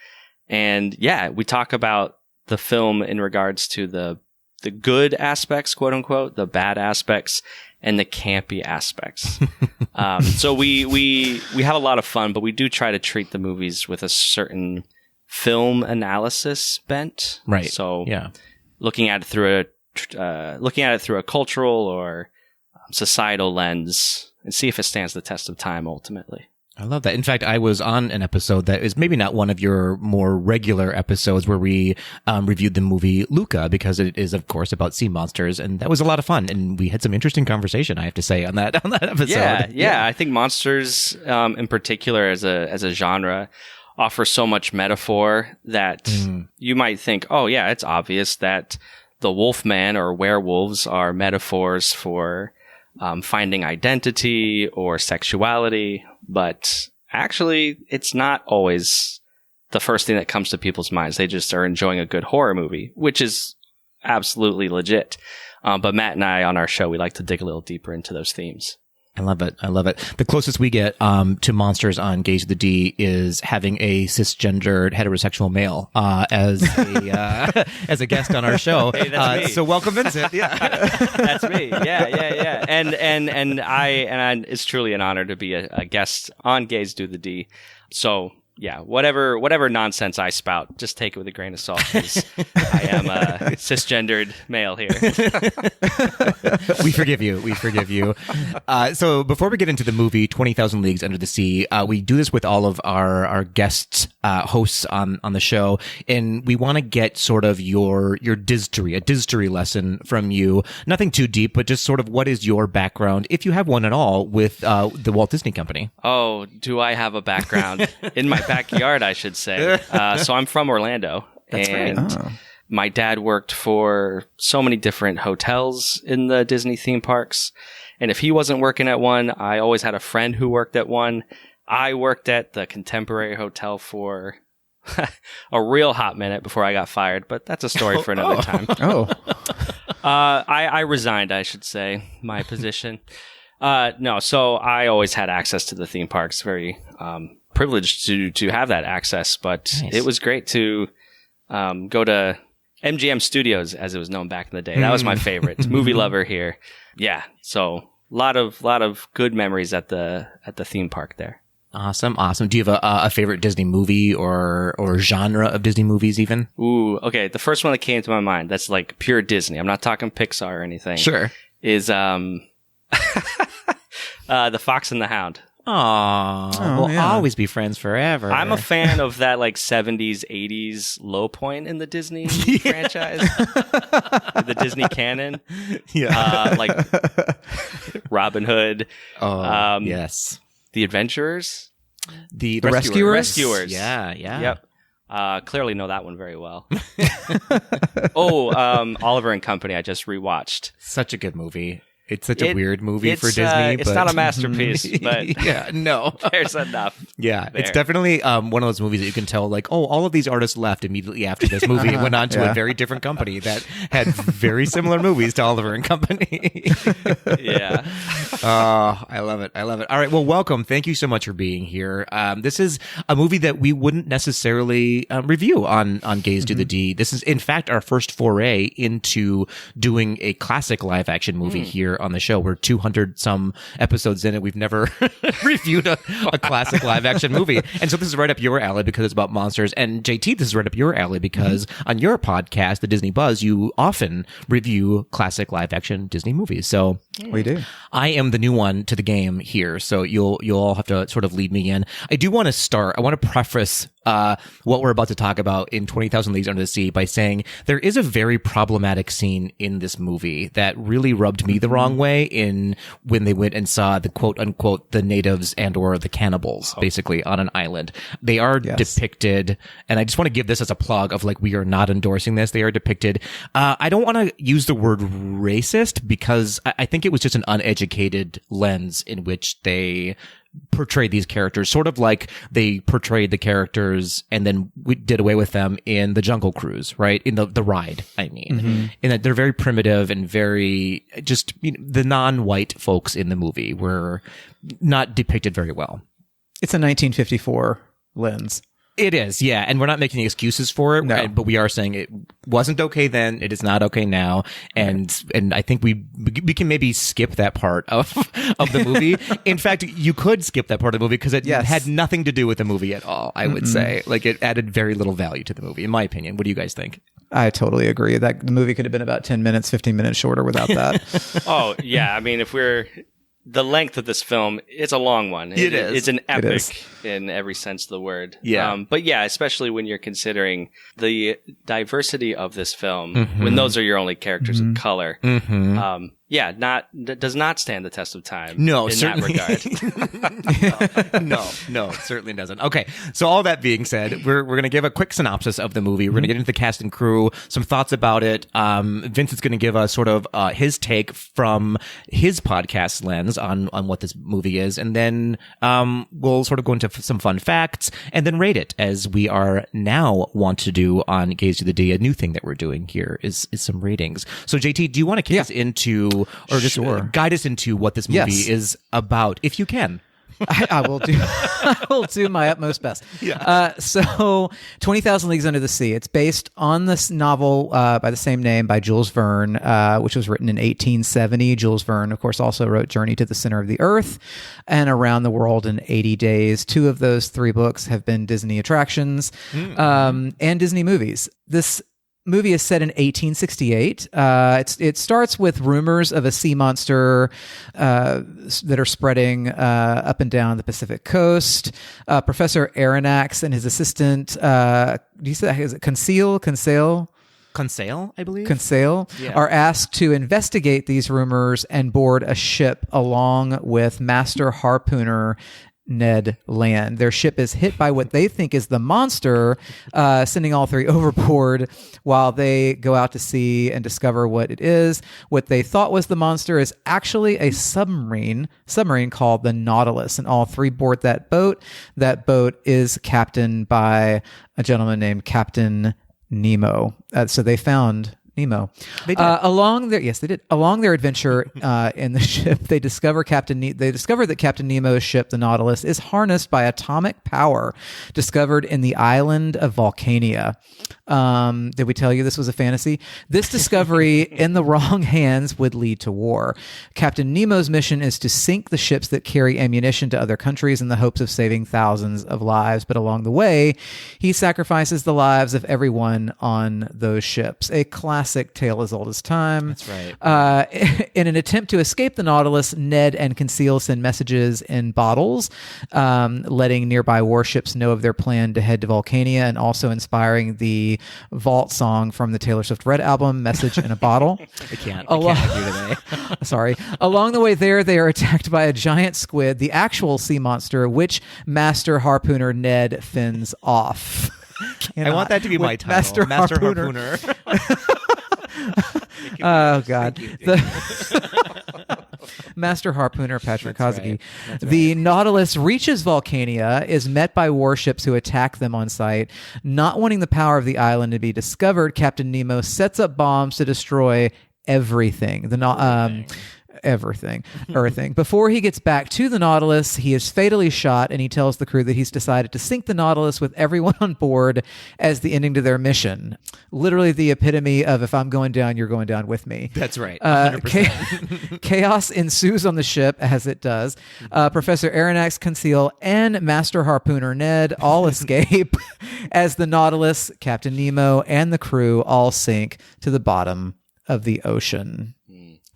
And yeah, we talk about the film in regards to the good aspects, quote unquote, the bad aspects, and the campy aspects. So we have a lot of fun, but we do try to treat the movies with a certain film analysis bent. Right. So yeah. Looking at it through a cultural or societal lens and see if it stands the test of time ultimately. I love that. In fact, I was on an episode that is maybe not one of your more regular episodes where we reviewed the movie Luca, because it is, of course, about sea monsters, and that was a lot of fun. And we had some interesting conversation, I have to say, on that episode. Yeah. I think monsters, in particular, as a genre, offer so much metaphor that you might think, oh yeah, it's obvious that the Wolfman or werewolves are metaphors for finding identity or sexuality, but actually it's not always the first thing that comes to people's minds. They just are enjoying a good horror movie, which is absolutely legit. But Matt and I on our show, we like to dig a little deeper into those themes. I love it. I love it. The closest we get to monsters on Gaze of the D is having a cisgendered heterosexual male as a guest on our show. Hey, that's me. So welcome, Vincent. Yeah, that's me. Yeah. And I it's truly an honor to be a guest on Gaze Do the D. So yeah, whatever nonsense I spout, just take it with a grain of salt, 'cause I am a cisgendered male here. We forgive you. So before we get into the movie 20,000 Leagues Under the Sea, we do this with all of our guest hosts on the show, and we want to get sort of your distory, a distory lesson from you. Nothing too deep, but just sort of what is your background, if you have one at all, with the Walt Disney Company? Oh, do I have a background? In my backyard, I should say. So I'm from Orlando. That's and right. My dad worked for so many different hotels in the Disney theme parks. And if he wasn't working at one, I always had a friend who worked at one. I worked at the Contemporary Hotel for a real hot minute before I got fired, but that's a story for another time. I resigned, I should say, my position. No, so I always had access to the theme parks, very privileged to have that access, but Nice. It was great to go to MGM Studios, as it was known back in the day. That was my favorite. Movie lover here. Yeah, so a lot of good memories at the theme park there. Awesome. Do you have a favorite Disney movie or genre of Disney movies even? Ooh, okay. The first one that came to my mind, that's like pure Disney. I'm not talking Pixar or anything. Sure. Is The Fox and the Hound. Aww. We'll yeah. always be friends forever. I'm a fan of that like 70s, 80s low point in the Disney franchise. The Disney canon. Yeah. Like Robin Hood. Oh, yes. The Adventurers. The Rescuers? Yeah. Yep. Clearly know that one very well. Oliver and Company I just rewatched. Such a good movie. It's such a weird movie for Disney. It's but... not a masterpiece, but yeah, no. There's enough. Yeah, there. It's definitely one of those movies that you can tell, like, oh, all of these artists left immediately after this movie and went on to a very different company that had very similar movies to Oliver and Company. Yeah. Oh, I love it. All right, well, welcome. Thank you so much for being here. This is a movie that we wouldn't necessarily review on Gaze to the D. This is, in fact, our first foray into doing a classic live-action movie here on the show. We're 200 some episodes in and we've never reviewed a classic live action movie. And so this is right up your alley because it's about monsters. And JT, this is right up your alley because on your podcast, The Disney Buzz, you often review classic live action Disney movies. So We do. I am the new one to the game here, so you'll all have to sort of lead me in. I do want to preface what we're about to talk about in 20,000 Leagues Under the Sea by saying there is a very problematic scene in this movie that really rubbed me the wrong way when they went and saw the quote unquote the natives and or the cannibals basically on an island. They are depicted, and I just want to give this as a plug of like, we are not endorsing this. They are depicted. I don't want to use the word racist because I think it was just an uneducated lens in which they portrayed these characters, sort of like they portrayed the characters and then we did away with them in the Jungle Cruise, right? In the ride, I mean. In that they're very primitive and very just, the non-white folks in the movie were not depicted very well. It's a 1954 lens. It is, yeah. And we're not making excuses for it, no. But we are saying it wasn't okay then. It is not okay now. And I think we can maybe skip that part of the movie. In fact, you could skip that part of the movie because it had nothing to do with the movie at all, I would say. Like, it added very little value to the movie, in my opinion. What do you guys think? I totally agree. That the movie could have been about 10 minutes, 15 minutes shorter without that. Oh, yeah. I mean, the length of this film, it's a long one. It is. It's an epic in every sense of the word. Yeah. But yeah, especially when you're considering the diversity of this film, when those are your only characters of color. Does not stand the test of time. No, in certainly. that regard. No, it certainly doesn't. Okay, so all that being said, we're going to give a quick synopsis of the movie. We're going to get into the cast and crew, some thoughts about it. Vincent's going to give us sort of his take from his podcast lens on what this movie is, and then we'll sort of go into some fun facts, and then rate it, as we are now want to do on GDTD. A new thing that we're doing here is some ratings. So JT, do you want to kick us into, or just guide us into what this movie is about, if you can? I will do my utmost best. Yeah. So 20,000 Leagues Under the Sea. It's based on this novel by the same name by Jules Verne, which was written in 1870. Jules Verne, of course, also wrote Journey to the Center of the Earth and Around the World in 80 Days. 2 of those 3 books have been Disney attractions and Disney movies. This movie is set in 1868. It starts with rumors of a sea monster that are spreading up and down the Pacific coast. Professor Aronnax and his assistant, do you say that? Is it Conseil, I believe? Conseil, are asked to investigate these rumors and board a ship along with Master Harpooner Ned Land. Their ship is hit by what they think is the monster, sending all 3 overboard while they go out to sea and discover what it is. What they thought was the monster is actually a submarine called the Nautilus, and all 3 board that boat. That boat is captained by a gentleman named Captain Nemo. So they found Nemo. They did. They did. Along their adventure in the ship, they discover that Captain Nemo's ship, the Nautilus, is harnessed by atomic power discovered in the island of Volcania. Did we tell you this was a fantasy? This discovery in the wrong hands would lead to war. Captain Nemo's mission is to sink the ships that carry ammunition to other countries in the hopes of saving thousands of lives. But along the way, he sacrifices the lives of everyone on those ships. A classic tale as old as time. That's right. In an attempt to escape the Nautilus, Ned and Conseil send messages in bottles, letting nearby warships know of their plan to head to Volcania, and also inspiring the vault song from the Taylor Swift Red album, Message in a Bottle. I can't with you today. Sorry. Along the way there, they are attacked by a giant squid, the actual sea monster, which Master Harpooner Ned fends off. I want that to be my title. Master Harpooner. Oh, God. Master Harpooner Patrick Kozacki. Right. The Nautilus reaches Volcania, is met by warships who attack them on sight. Not wanting the power of the island to be discovered, Captain Nemo sets up bombs to destroy everything. Everything. Before he gets back to the Nautilus, he is fatally shot, and he tells the crew that he's decided to sink the Nautilus with everyone on board as the ending to their mission. Literally the epitome of, if I'm going down, you're going down with me. That's right. 100%. Chaos ensues on the ship, as it does. Professor Aronnax, Conseil, and Master Harpooner Ned all escape as the Nautilus, Captain Nemo, and the crew all sink to the bottom of the ocean.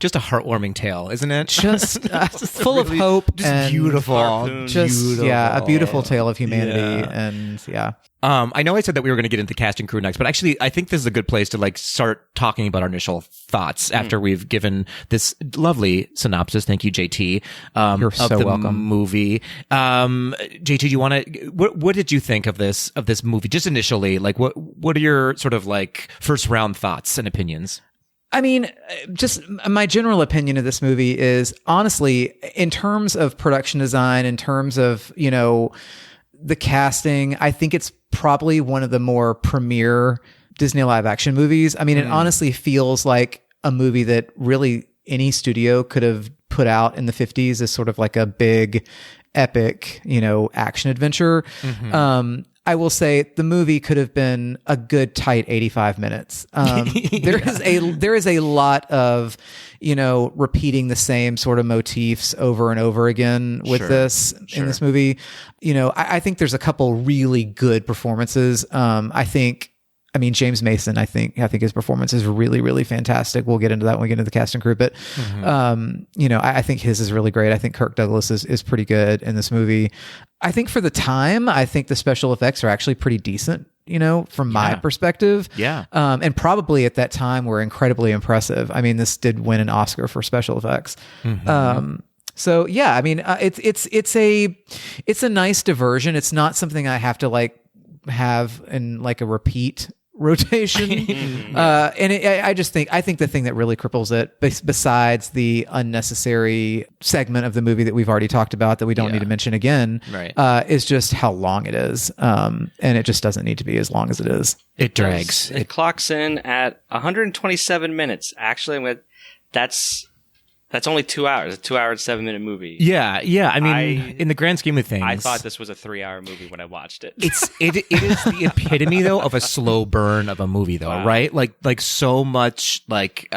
just a heartwarming tale, isn't it? Just full of hope, just and beautiful. a beautiful tale of humanity, and I know I said that we were going to get into cast and crew next, but actually, I think this is a good place to like start talking about our initial thoughts after we've given this lovely synopsis. Thank you, JT. You're of so the welcome. movie. JT, do you want to? What did you think of this movie? Just initially, like what are your sort of like first round thoughts and opinions? I mean, just my general opinion of this movie is, honestly, in terms of production design, in terms of, the casting, I think it's probably one of the more premier Disney live action movies. I mean, it honestly feels like a movie that really any studio could have put out in the 50s as sort of like a big, epic, action adventure. I will say the movie could have been a good tight 85 minutes. There is a lot of, repeating the same sort of motifs over and over again with in this movie. I think there's a couple really good performances. James Mason, I think his performance is really, really fantastic. We'll get into that when we get into the cast and crew, but, I think his is really great. I think Kirk Douglas is pretty good in this movie. I think for the time, I think the special effects are actually pretty decent, from my perspective. Yeah. And probably at that time were incredibly impressive. I mean, this did win an Oscar for special effects. So yeah, I mean, it's a nice diversion. It's not something I have to like have in like a repeat rotation. I think the thing that really cripples it, besides the unnecessary segment of the movie that we've already talked about that we don't need to mention again, is just how long it is. And it just doesn't need to be as long as it is. It drags. It clocks in at 127 minutes. Actually, that's only 2 hours. A 2 hour and 7 minute movie. Yeah. I mean, in the grand scheme of things, I thought this was a 3 hour movie when I watched it. It is the epitome though of a slow burn of a movie though, right? Like so much like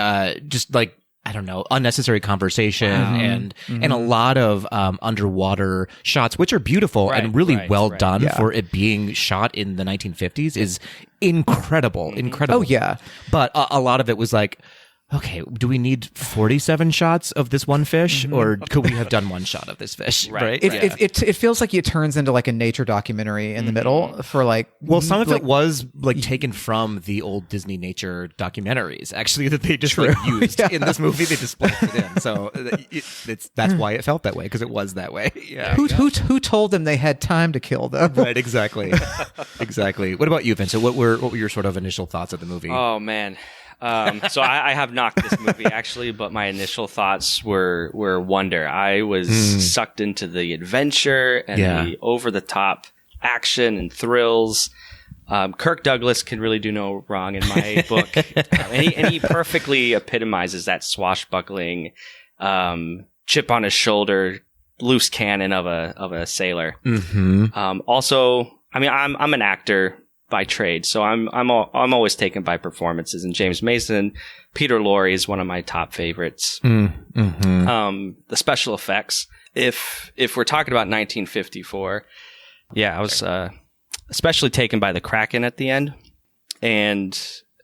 just like, I don't know, unnecessary conversation and a lot of underwater shots, which are beautiful and really well done for it being shot in the 1950s is incredible. Oh yeah. But a lot of it was like, okay, do we need 47 shots of this one fish, or could we have done one shot of this fish? Right. It feels like it turns into like a nature documentary in the middle for like. Well, some of it was like taken from the old Disney nature documentaries, actually, that they just like used in this movie. They just spliced it in, so that's why it felt that way, because it was that way. Yeah. Who told them they had time to kill them? Right. Exactly. Exactly. What about you, Vincent? What were your sort of initial thoughts of the movie? Oh man. So I have knocked this movie actually, but my initial thoughts were wonder. I was sucked into the adventure and the over the top action and thrills. Kirk Douglas can really do no wrong in my book, and he perfectly epitomizes that swashbuckling, chip on his shoulder, loose cannon of a sailor. Also, I mean, I'm an actor by trade, so I'm always taken by performances. And James Mason, Peter Lorre is one of my top favorites. The special effects. If we're talking about 1954, I was especially taken by the Kraken at the end. And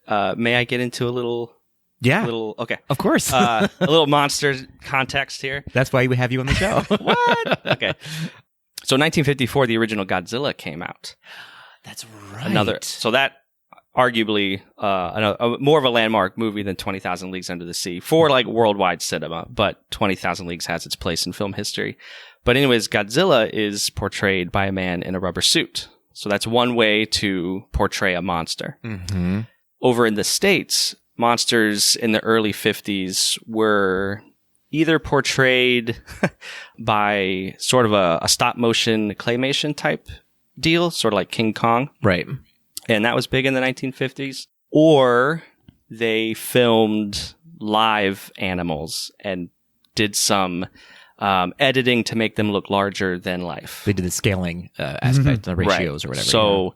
may I get into a little? Yeah. Okay. Of course. A little monster context here. That's why we have you on the show. What? Okay. So 1954, the original Godzilla came out. That's right. So that arguably more of a landmark movie than 20,000 Leagues Under the Sea for like worldwide cinema, but 20,000 Leagues has its place in film history. But anyways, Godzilla is portrayed by a man in a rubber suit. So that's one way to portray a monster. Over in the States, monsters in the early 50s were either portrayed by sort of a stop motion claymation type deal, sort of like King Kong. Right. And that was big in the 1950s. Or they filmed live animals and did some editing to make them look larger than life. They did the scaling aspect, the ratios or whatever. So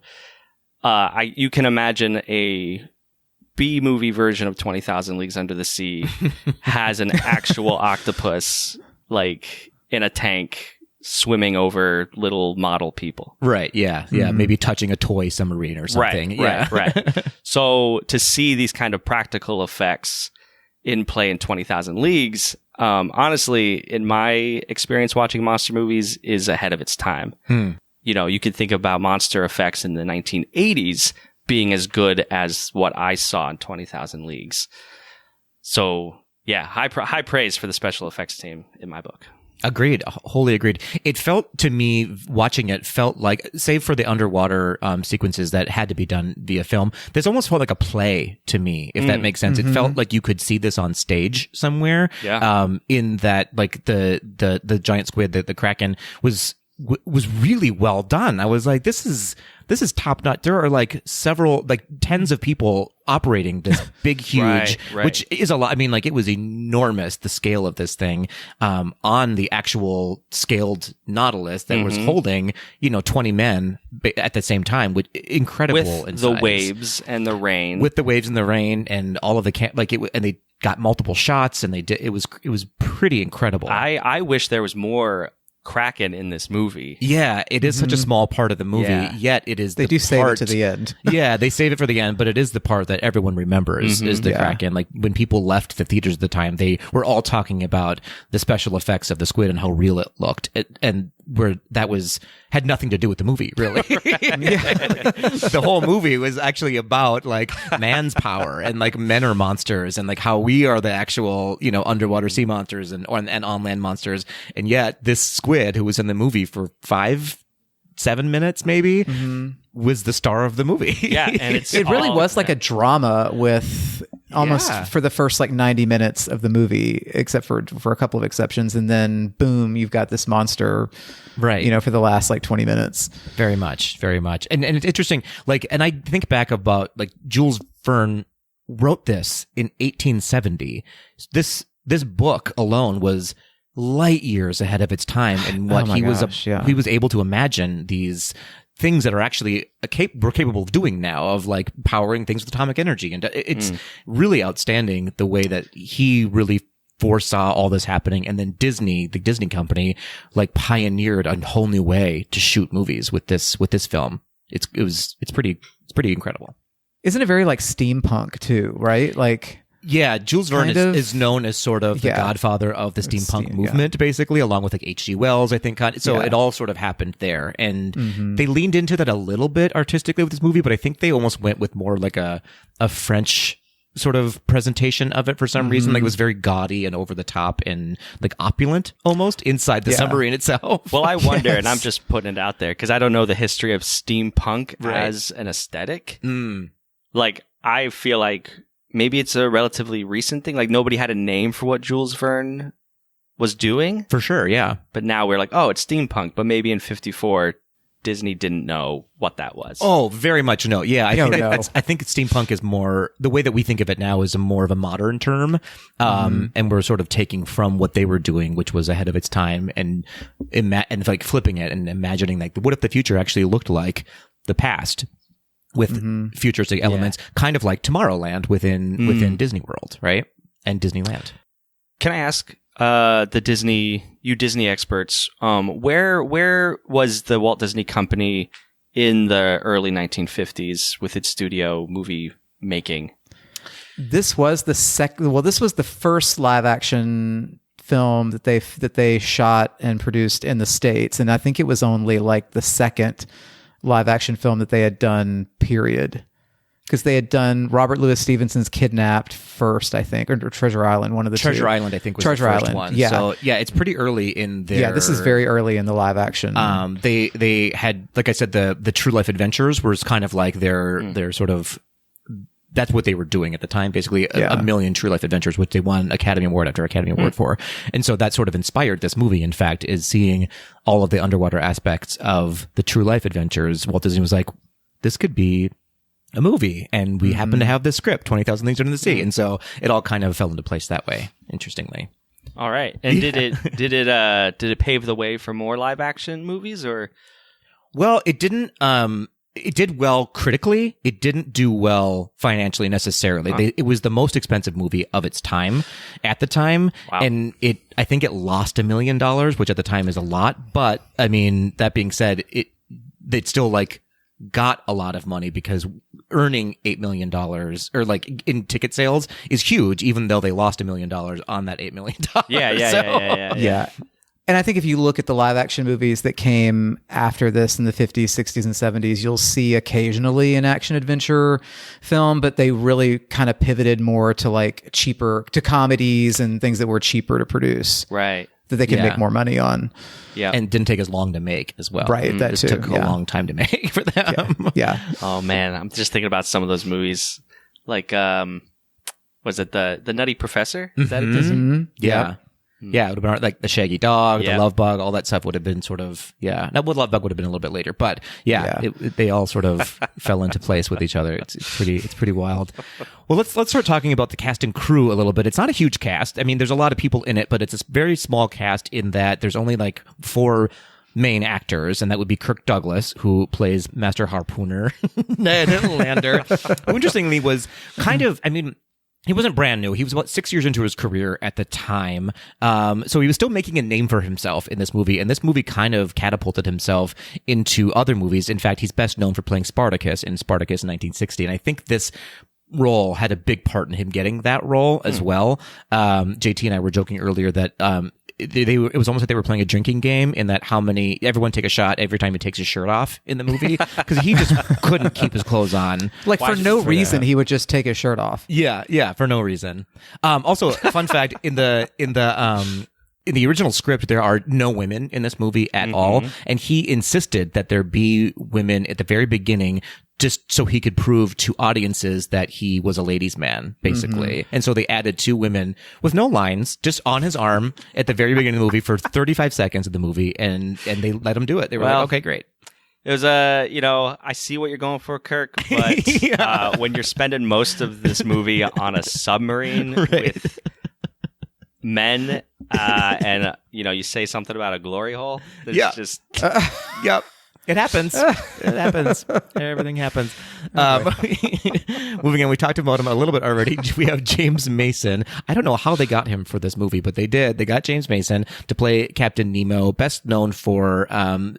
you can imagine a B-movie version of 20,000 Leagues Under the Sea has an actual octopus like in a tank swimming over little model people. Right, yeah. Maybe touching a toy submarine or something. Right. So to see these kind of practical effects in play in 20,000 Leagues, honestly, in my experience watching monster movies, is ahead of its time. You know, you could think about monster effects in the 1980s being as good as what I saw in 20,000 Leagues. So, yeah, high praise for the special effects team in my book. Agreed. Wholly agreed. It felt to me, watching it, felt like, save for the underwater sequences that had to be done via film, this almost felt like a play to me, if that makes sense. It felt like you could see this on stage somewhere. Yeah. In that, like, the giant squid, the Kraken, was really well done. I was like, this is top notch. There are like several, like tens of people operating this big, huge, Right. which is a lot. I mean, like, it was enormous, the scale of this thing, on the actual scaled Nautilus that was holding, 20 men at the same time, with incredible With in the size. waves and the rain. With the waves and the rain and all of the and they got multiple shots, and it was pretty incredible. I wish there was more Kraken in this movie. Yeah, it is such a small part of the movie, yet it is They do save it to the end. Yeah, they save it for the end, but it is the part that everyone remembers is the Kraken. Like, when people left the theaters at the time, they were all talking about the special effects of the squid and how real it looked. And where that had nothing to do with the movie, really. The whole movie was actually about, like, man's power and, like, men are monsters and, like, how we are the actual, underwater sea monsters and on land monsters. And yet this squid, who was in the movie for 5-7 minutes maybe, was the star of the movie. Yeah, and It really was like a drama with almost for the first like 90 minutes of the movie, except for a couple of exceptions, and then boom, you've got this monster, right? For the last like 20 minutes. Very much. And it's interesting. Like, and I think back about, like, Jules Verne wrote this in 1870. This book alone was light years ahead of its time, and what he was able to imagine these things that are actually we're capable of doing now, of, like, powering things with atomic energy. And it's really outstanding the way that he really foresaw all this happening. And then the Disney company, like, pioneered a whole new way to shoot movies with this film. It's pretty incredible. Isn't it very like steampunk too, right? Like, yeah, Jules Verne is known as sort of the godfather of the steampunk movement, basically, along with, like, H.G. Wells, I think. So it all sort of happened there. And they leaned into that a little bit artistically with this movie, but I think they almost went with more like a French sort of presentation of it for some reason. Like, it was very gaudy and over the top and, like, opulent almost inside the submarine itself. Well, I wonder, and I'm just putting it out there because I don't know the history of steampunk as an aesthetic. Like, I feel like maybe it's a relatively recent thing. Like, nobody had a name for what Jules Verne was doing. For sure, yeah. But now we're like, oh, it's steampunk. But maybe in 1954, Disney didn't know what that was. Oh, very much no. Yeah, I think steampunk is more, the way that we think of it now is more of a modern term. And we're sort of taking from what they were doing, which was ahead of its time, and like flipping it and imagining, like, what if the future actually looked like the past, with futuristic elements, kind of like Tomorrowland within Disney World, right? And Disneyland. Can I ask the Disney experts, where was the Walt Disney Company in the early 1950s with its studio movie making? This was this was the first live action film that they shot and produced in the States, and I think it was only like the second live action film that they had done, period, because they had done Robert Louis Stevenson's Kidnapped first, I think, or Treasure Island, one of the Treasure two. Island, I think, was Treasure the first Island, one. yeah. So yeah, it's pretty early in their. Yeah, this is very early in the live action. They had, like I said, the True Life Adventures was kind of like their sort of. That's what they were doing at the time, basically a million True Life Adventures, which they won Academy Award after Academy Award for. And so that sort of inspired this movie, in fact, is seeing all of the underwater aspects of the True Life Adventures. Walt Disney was like, this could be a movie. And we happen to have this script, 20,000 Leagues Under the Sea. And so it all kind of fell into place that way, interestingly. All right. And did it pave the way for more live action movies, or? Well, it didn't. It did well critically. It didn't do well financially necessarily. It was the most expensive movie of its time at the time. Wow. And I think it lost $1 million, which at the time is a lot. But I mean, that being said, it still, like, got a lot of money because earning $8 million or like in ticket sales is huge, even though they lost $1 million on that $8 million. Yeah. And I think if you look at the live action movies that came after this in the 50s, 60s, and 70s, you'll see occasionally an action adventure film, but they really kind of pivoted more to like cheaper, to comedies and things that were cheaper to produce. Right. That they could make more money on. Yeah. And didn't take as long to make as well. Right. That it too. took a long time to make for them. Yeah. Oh man, I'm just thinking about some of those movies. Like, was it the Nutty Professor? Is that a Disney? Mm-hmm. Yeah. Yeah, it would have been like the Shaggy Dog, Yeah. the Love Bug, all that stuff would have been sort of, yeah. Now, Love Bug would have been a little bit later, but they all sort of fell into place with each other. It's pretty wild. Well, let's start talking about the cast and crew a little bit. It's not a huge cast. I mean, there's a lot of people in it, but it's a very small cast in that there's only like 4 main actors, and that would be Kirk Douglas, who plays Master Harpooner, Ned Lander, who interestingly was kind of, I mean, he wasn't brand new. He was about 6 years into his career at the time. So he was still making a name for himself in this movie. And this movie kind of catapulted himself into other movies. In fact, he's best known for playing Spartacus in Spartacus in 1960. And I think this role had a big part in him getting that role as well. JT and I were joking earlier that it was almost like they were playing a drinking game in that everyone take a shot every time he takes his shirt off in the movie because he just couldn't keep his clothes on. Like for no reason, he would just take his shirt off. Yeah, for no reason. Also, fun fact, in the original script, there are no women in this movie at all. And he insisted that there be women at the very beginning just so he could prove to audiences that he was a ladies' man, basically. And so they added 2 women with no lines, just on his arm at the very beginning of the movie for 35 seconds of the movie, and they let him do it. They were like, okay, great. It was I see what you're going for, Kirk, but when you're spending most of this movie on a submarine with men, and you say something about a glory hole, it's just yep. It happens. It happens. Everything happens. Moving on, we talked about him a little bit already. We have James Mason. I don't know how they got him for this movie, but they did. They got James Mason to play Captain Nemo, best known for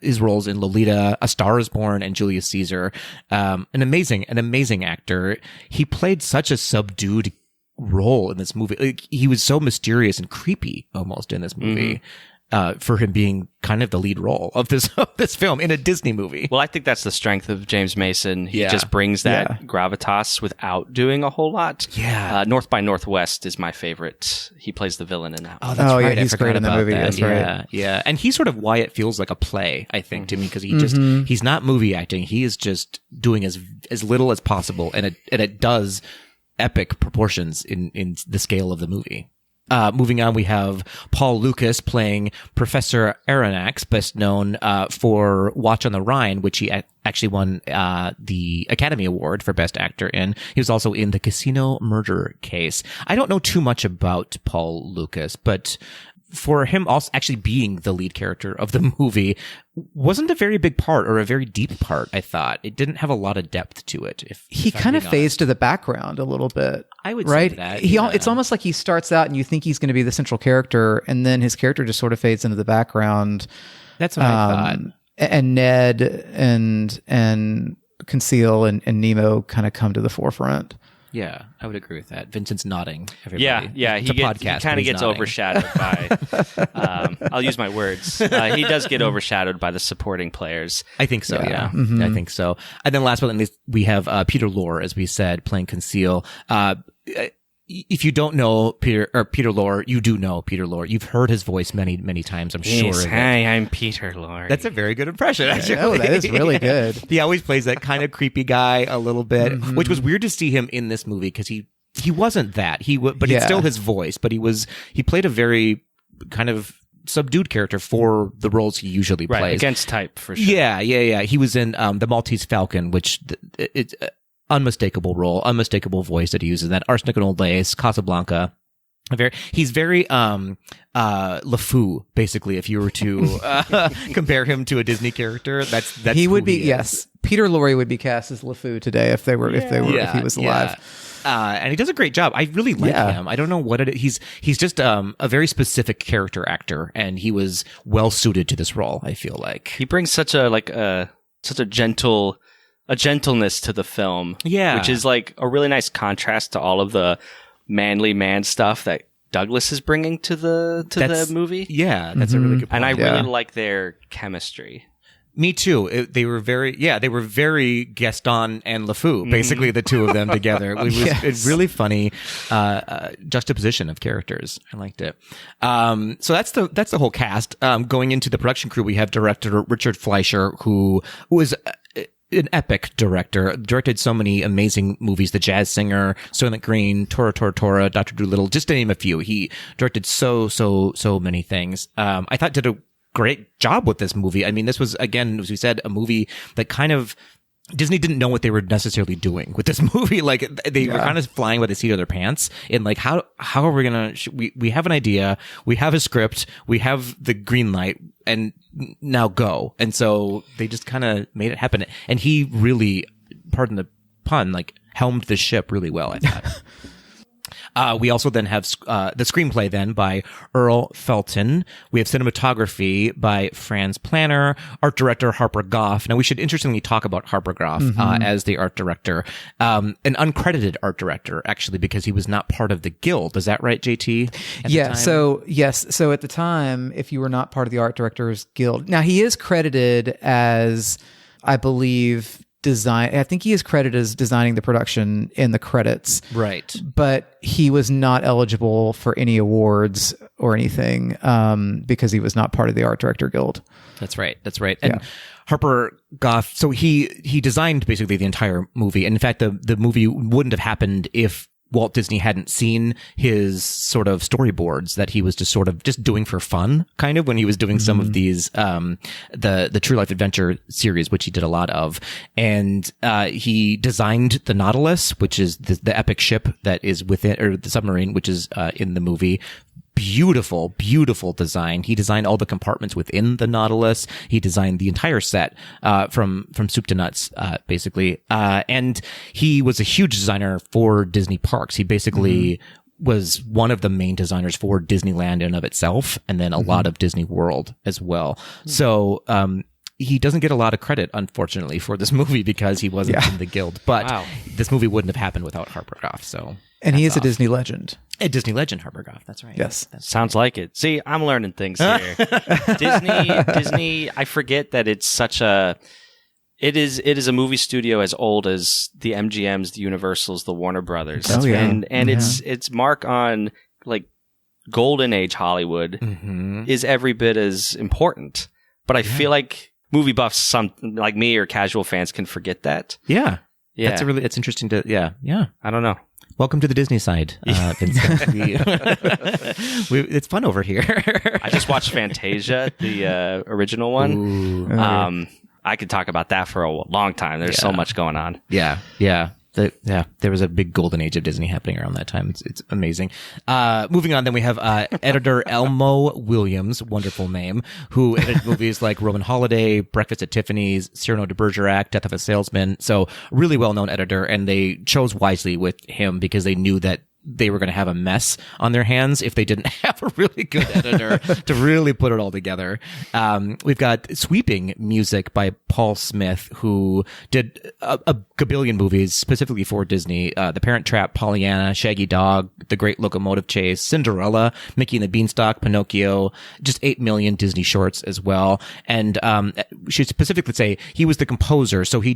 his roles in Lolita, A Star is Born, and Julius Caesar. An amazing actor. He played such a subdued role in this movie. Like, he was so mysterious and creepy almost in this movie. For him being kind of the lead role of this film in a Disney movie. Well, I think that's the strength of James Mason. He just brings that gravitas without doing a whole lot. Yeah. North by Northwest is my favorite. He plays the villain in that one. Oh, that's right. Yeah, he's great in that movie. That's right. Yeah. And he's sort of why it feels like a play, I think, to me, because he's not movie acting. He is just doing as little as possible, and it does epic proportions in the scale of the movie. Moving on, we have Paul Lucas playing Professor Aronnax, best known for Watch on the Rhine, which he actually won the Academy Award for Best Actor in. He was also in the Casino Murder Case. I don't know too much about Paul Lucas, but for him also actually being the lead character of the movie wasn't a very big part or a very deep part, I thought. It didn't have a lot of depth to it. He kind of fades to the background a little bit. I would say that. It's almost like he starts out and you think he's going to be the central character, and then his character just sort of fades into the background. That's what I thought. And Ned and Conceal and Nemo kind of come to the forefront. Yeah, I would agree with that. Vincent's nodding. Everybody. Yeah. He kind of gets overshadowed by. I'll use my words. He does get overshadowed by the supporting players. I think so. Yeah, I think so. And then last but not least, we have Peter Lorre, as we said, playing Conceal. If you don't know Peter Lorre, you do know Peter Lorre. You've heard his voice many, many times, I'm sure. Yes, hi, I'm Peter Lorre. That's a very good impression, actually. Oh, that is really good. He always plays that kind of creepy guy a little bit, which was weird to see him in this movie because he wasn't that. But it's still his voice. But he played a very kind of subdued character for the roles he usually plays. Against type, for sure. Yeah. He was in The Maltese Falcon, which it's unmistakable role, unmistakable voice that he uses. That Arsenic and Old Lace, Casablanca. He's very LeFou, basically. If you were to compare him to a Disney character, that's he would be. Yes, Peter Lorre would be cast as LeFou today if he was alive. And he does a great job. I really like him. I don't know what it is. He's just a very specific character actor, and he was well suited to this role. I feel like he brings such a gentle a gentleness to the film. Yeah. Which is like a really nice contrast to all of the manly man stuff that Douglas is bringing to the movie. Yeah, that's a really good point. And I really like their chemistry. Me too. They were very Gaston and LeFou, basically the two of them together. It was a really funny juxtaposition of characters. I liked it. So that's the whole cast. Going into the production crew, we have director Richard Fleischer, who was an epic director, directed so many amazing movies, The Jazz Singer, Soylent Green, Tora Tora Tora, Dr. Dolittle, just to name a few. He directed so many things. I thought did a great job with this movie. I mean, this was, again, as we said, a movie that kind of Disney didn't know what they were necessarily doing with this movie. Like they were kind of flying by the seat of their pants. And like, how are we going to, we have an idea, we have a script, we have the green light, and now go. And so they just kind of made it happen. And he really, pardon the pun, like helmed the ship really well, I thought. We also then have the screenplay then by Earl Felton. We have cinematography by Franz Planner, art director Harper Goff. Now we should interestingly talk about Harper Goff as the art director, an uncredited art director actually, because he was not part of the guild. Is that right, JT? Yeah. So yes. So at the time, if you were not part of the art directors guild, now he is credited as, I believe, I think he is credited as designing the production in the credits. Right. But he was not eligible for any awards or anything because he was not part of the art director guild. That's right. And Harper Goff, so he designed basically the entire movie. And in fact, the movie wouldn't have happened if Walt Disney hadn't seen his sort of storyboards that he was just doing for fun, kind of, when he was doing some of these, the True Life Adventure series, which he did a lot of. And, he designed the Nautilus, which is the epic ship that is within, or the submarine, which is, in the movie. Beautiful design. He designed all the compartments within the Nautilus. He designed the entire set, from soup to nuts, basically. And he was a huge designer for Disney parks. He basically was one of the main designers for Disneyland in of itself, and then a lot of Disney World as well. So, he doesn't get a lot of credit, unfortunately, for this movie because he wasn't in the guild. But this movie wouldn't have happened without Harper Goff. So, and he is a Disney legend. A Disney legend, Harper Goff. That's right. Yes. Sounds like it. See, I'm learning things here. Disney, I forget that it's such a... It is a movie studio as old as the MGMs, the Universals, the Warner Brothers. And its mark on like golden age Hollywood is every bit as important. But I feel like movie buffs, some like me or casual fans, can forget that. Yeah. It's interesting to, I don't know. Welcome to the Disney side, Vincent. It's fun over here. I just watched Fantasia, the original one. I could talk about that for a long time. There's so much going on. Yeah. There was a big golden age of Disney happening around that time. It's amazing. Moving on, then we have editor Elmo Williams, wonderful name, who edited movies like Roman Holiday, Breakfast at Tiffany's, Cyrano de Bergerac, Death of a Salesman. So really well-known editor, and they chose wisely with him because they knew that they were going to have a mess on their hands if they didn't have a really good editor to really put it all together. We've got sweeping music by Paul Smith, who did a gabillion movies specifically for Disney. The Parent Trap, Pollyanna, Shaggy Dog, The Great Locomotive Chase, Cinderella, Mickey and the Beanstalk, Pinocchio, just 8 million Disney shorts as well. And she specifically say he was the composer, so he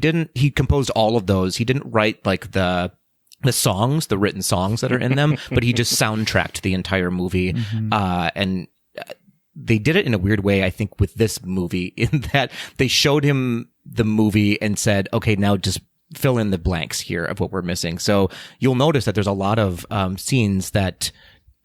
composed all of those. He didn't write like the songs, the written songs that are in them, but he just soundtracked the entire movie. And they did it in a weird way, I think, with this movie, in that they showed him the movie and said, okay, now just fill in the blanks here of what we're missing. So you'll notice that there's a lot of scenes that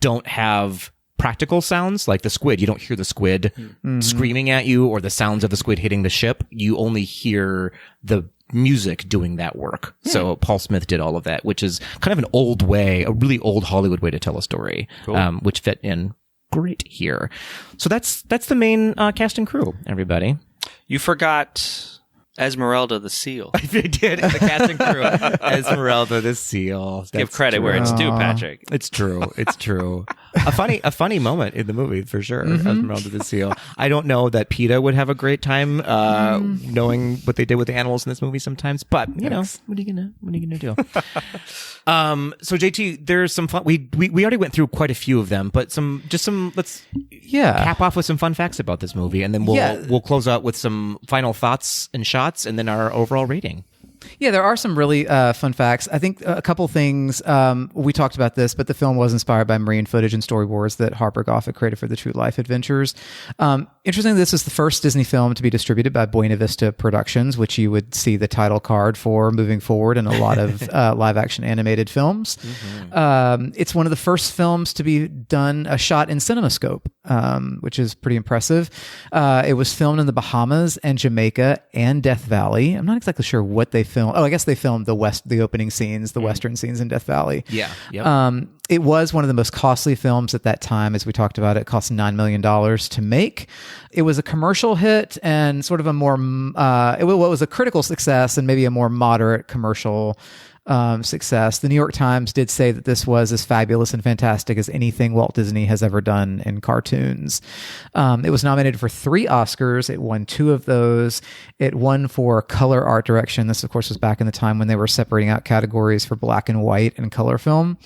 don't have practical sounds, like the squid. You don't hear the squid screaming at you or the sounds of the squid hitting the ship. You only hear the music doing that work. So Paul Smith did all of that, which is kind of an old way, a really old Hollywood way to tell a story, which fit in great here. So that's the main cast and crew, everybody. You forgot Esmeralda the seal. I did. The cast and crew. Esmeralda the seal. Give credit where it's due, Patrick. It's true. a funny moment in the movie for sure. Esmeralda the seal. I don't know that PETA would have a great time knowing what they did with the animals in this movie sometimes, but you know, what are you gonna do? So JT, there's some fun. We already went through quite a few of them, but let's cap off with some fun facts about this movie, and then we'll close out with some final thoughts and shots, and then our overall rating. Yeah, there are some really fun facts. I think a couple things, we talked about this, but the film was inspired by marine footage and storyboards that Harper Goff had created for the True Life Adventures. Interestingly, this is the first Disney film to be distributed by Buena Vista Productions, which you would see the title card for moving forward in a lot of live-action animated films. It's one of the first films to be shot in CinemaScope, which is pretty impressive. It was filmed in the Bahamas and Jamaica and Death Valley. I'm not exactly sure what they filmed. Oh, I guess they filmed the opening scenes, the Western scenes in Death Valley. Yeah. Yep. It was one of the most costly films at that time. As we talked about, it cost $9 million to make. It was a commercial hit and sort of a more, it was a critical success and maybe a more moderate commercial success. The New York Times did say that this was as fabulous and fantastic as anything Walt Disney has ever done in cartoons. It was nominated for 3 Oscars. It won 2 of those. It won for color art direction. This, of course, was back in the time when they were separating out categories for black and white and color film.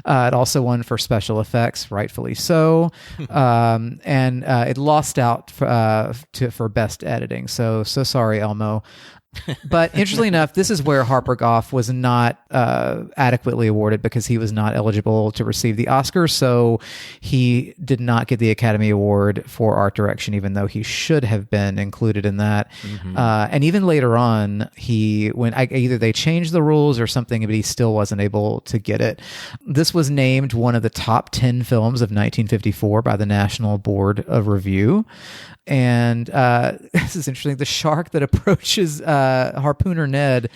It also won for special effects, rightfully so. And it lost out for best editing. So sorry, Elmo. But interestingly enough, this is where Harper Goff was not adequately awarded because he was not eligible to receive the Oscar. So he did not get the Academy Award for art direction, even though he should have been included in that. And even later on, either they changed the rules or something, but he still wasn't able to get it. This was named one of the top 10 films of 1954 by the National Board of Review. And this is interesting. The shark that approaches harpooner Ned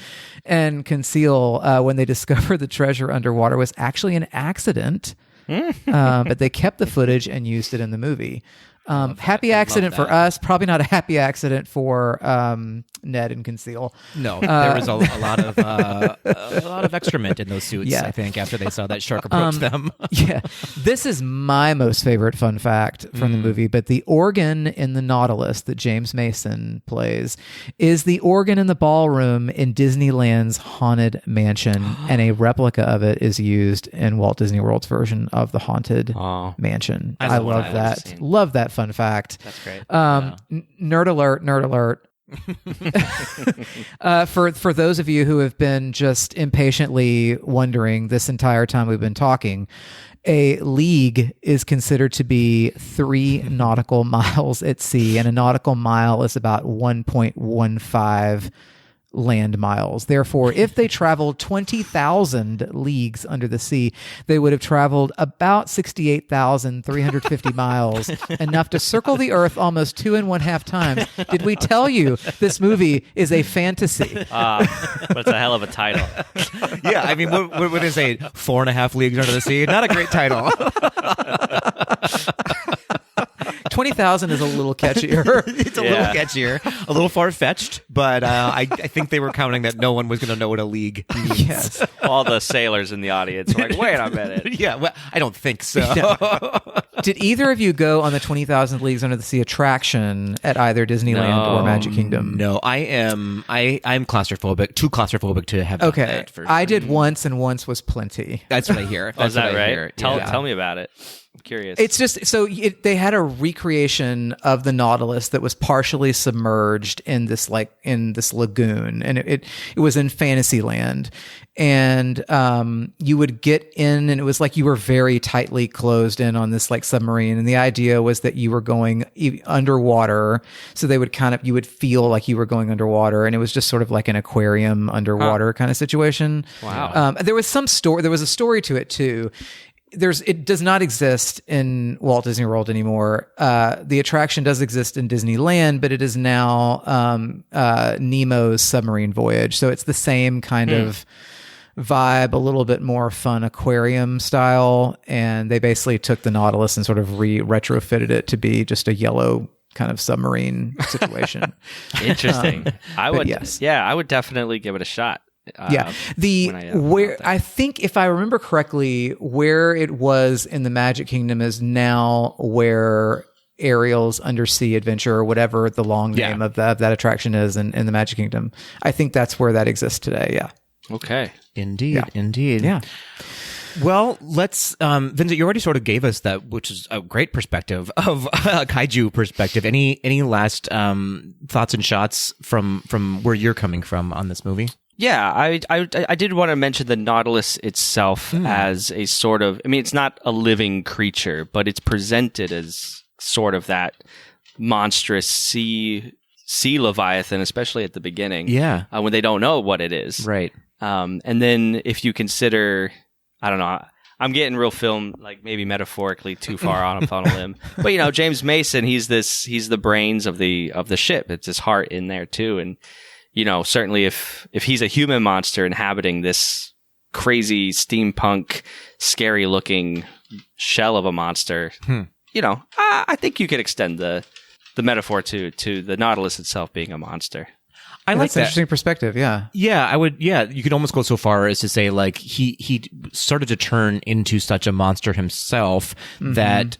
and Conseil when they discover the treasure underwater was actually an accident, but they kept the footage and used it in the movie. Happy accident for us, probably not a happy accident for Ned and Conseil. No, there was a lot of excrement in those suits, I think, after they saw that shark approach them. This is my most favorite fun fact from the movie, but the organ in the Nautilus that James Mason plays is the organ in the ballroom in Disneyland's Haunted Mansion, and a replica of it is used in Walt Disney World's version of the Haunted Mansion. I love that. Love that fun fact. That's great. Nerd alert. For those of you who have been just impatiently wondering this entire time we've been talking, a league is considered to be 3 nautical miles at sea, and a nautical mile is about 1.15 land miles. Therefore, if they traveled 20,000 leagues under the sea, they would have traveled about 68,350 miles, enough to circle the earth almost 2.5 times. Did we tell you this movie is a fantasy? But it's a hell of a title. Yeah, I mean, what would it say? 4.5 leagues under the sea? Not a great title. 20,000 is a little catchier. It's a little catchier, a little far-fetched, but I think they were counting that no one was going to know what a league means. Yes. All the sailors in the audience were like, wait a minute. Yeah, well, I don't think so. No. Did either of you go on the 20,000 Leagues Under the Sea attraction at either Disneyland or Magic Kingdom? No, I'm claustrophobic, too claustrophobic to have done that. I did once, and once was plenty. That's what I hear. Is that right? Hear. Tell me about it. I'm curious. It's just they had a recreation of the Nautilus that was partially submerged in this lagoon, and it was in Fantasyland, and you would get in, and it was like you were very tightly closed in on this submarine, and the idea was that you were going underwater, so they would you would feel like you were going underwater, and it was just sort of like an aquarium underwater kind of situation. Wow. There was a story to it too. It does not exist in Walt Disney World anymore. The attraction does exist in Disneyland, but it is now Nemo's Submarine Voyage. So it's the same kind of vibe, a little bit more fun aquarium style. And they basically took the Nautilus and sort of retrofitted it to be just a yellow kind of submarine situation. Interesting. I would yes. Yeah, I would definitely give it a shot. I think if I remember correctly, where it was in the Magic Kingdom is now where Ariel's Undersea Adventure, or whatever the long name of that attraction is in the Magic Kingdom. I think that's where that exists today. Yeah. Okay. Indeed. Yeah. Well, let's, Vincent, you already sort of gave us that, which is a great perspective of kaiju perspective. Any last thoughts and shots from where you're coming from on this movie? Yeah, I did want to mention the Nautilus itself as a sort of, I mean, it's not a living creature, but it's presented as sort of that monstrous sea leviathan, especially at the beginning. Yeah. When they don't know what it is. Right. And then if you consider, I don't know, I'm getting real film, like maybe metaphorically too far on a limb. But James Mason, he's the brains of the ship. It's his heart in there too. And certainly if he's a human monster inhabiting this crazy steampunk, scary looking shell of a monster, I think you could extend the metaphor to the Nautilus itself being a monster. I like that's an interesting perspective. Yeah. Yeah, I would. Yeah, you could almost go so far as to say like he started to turn into such a monster himself that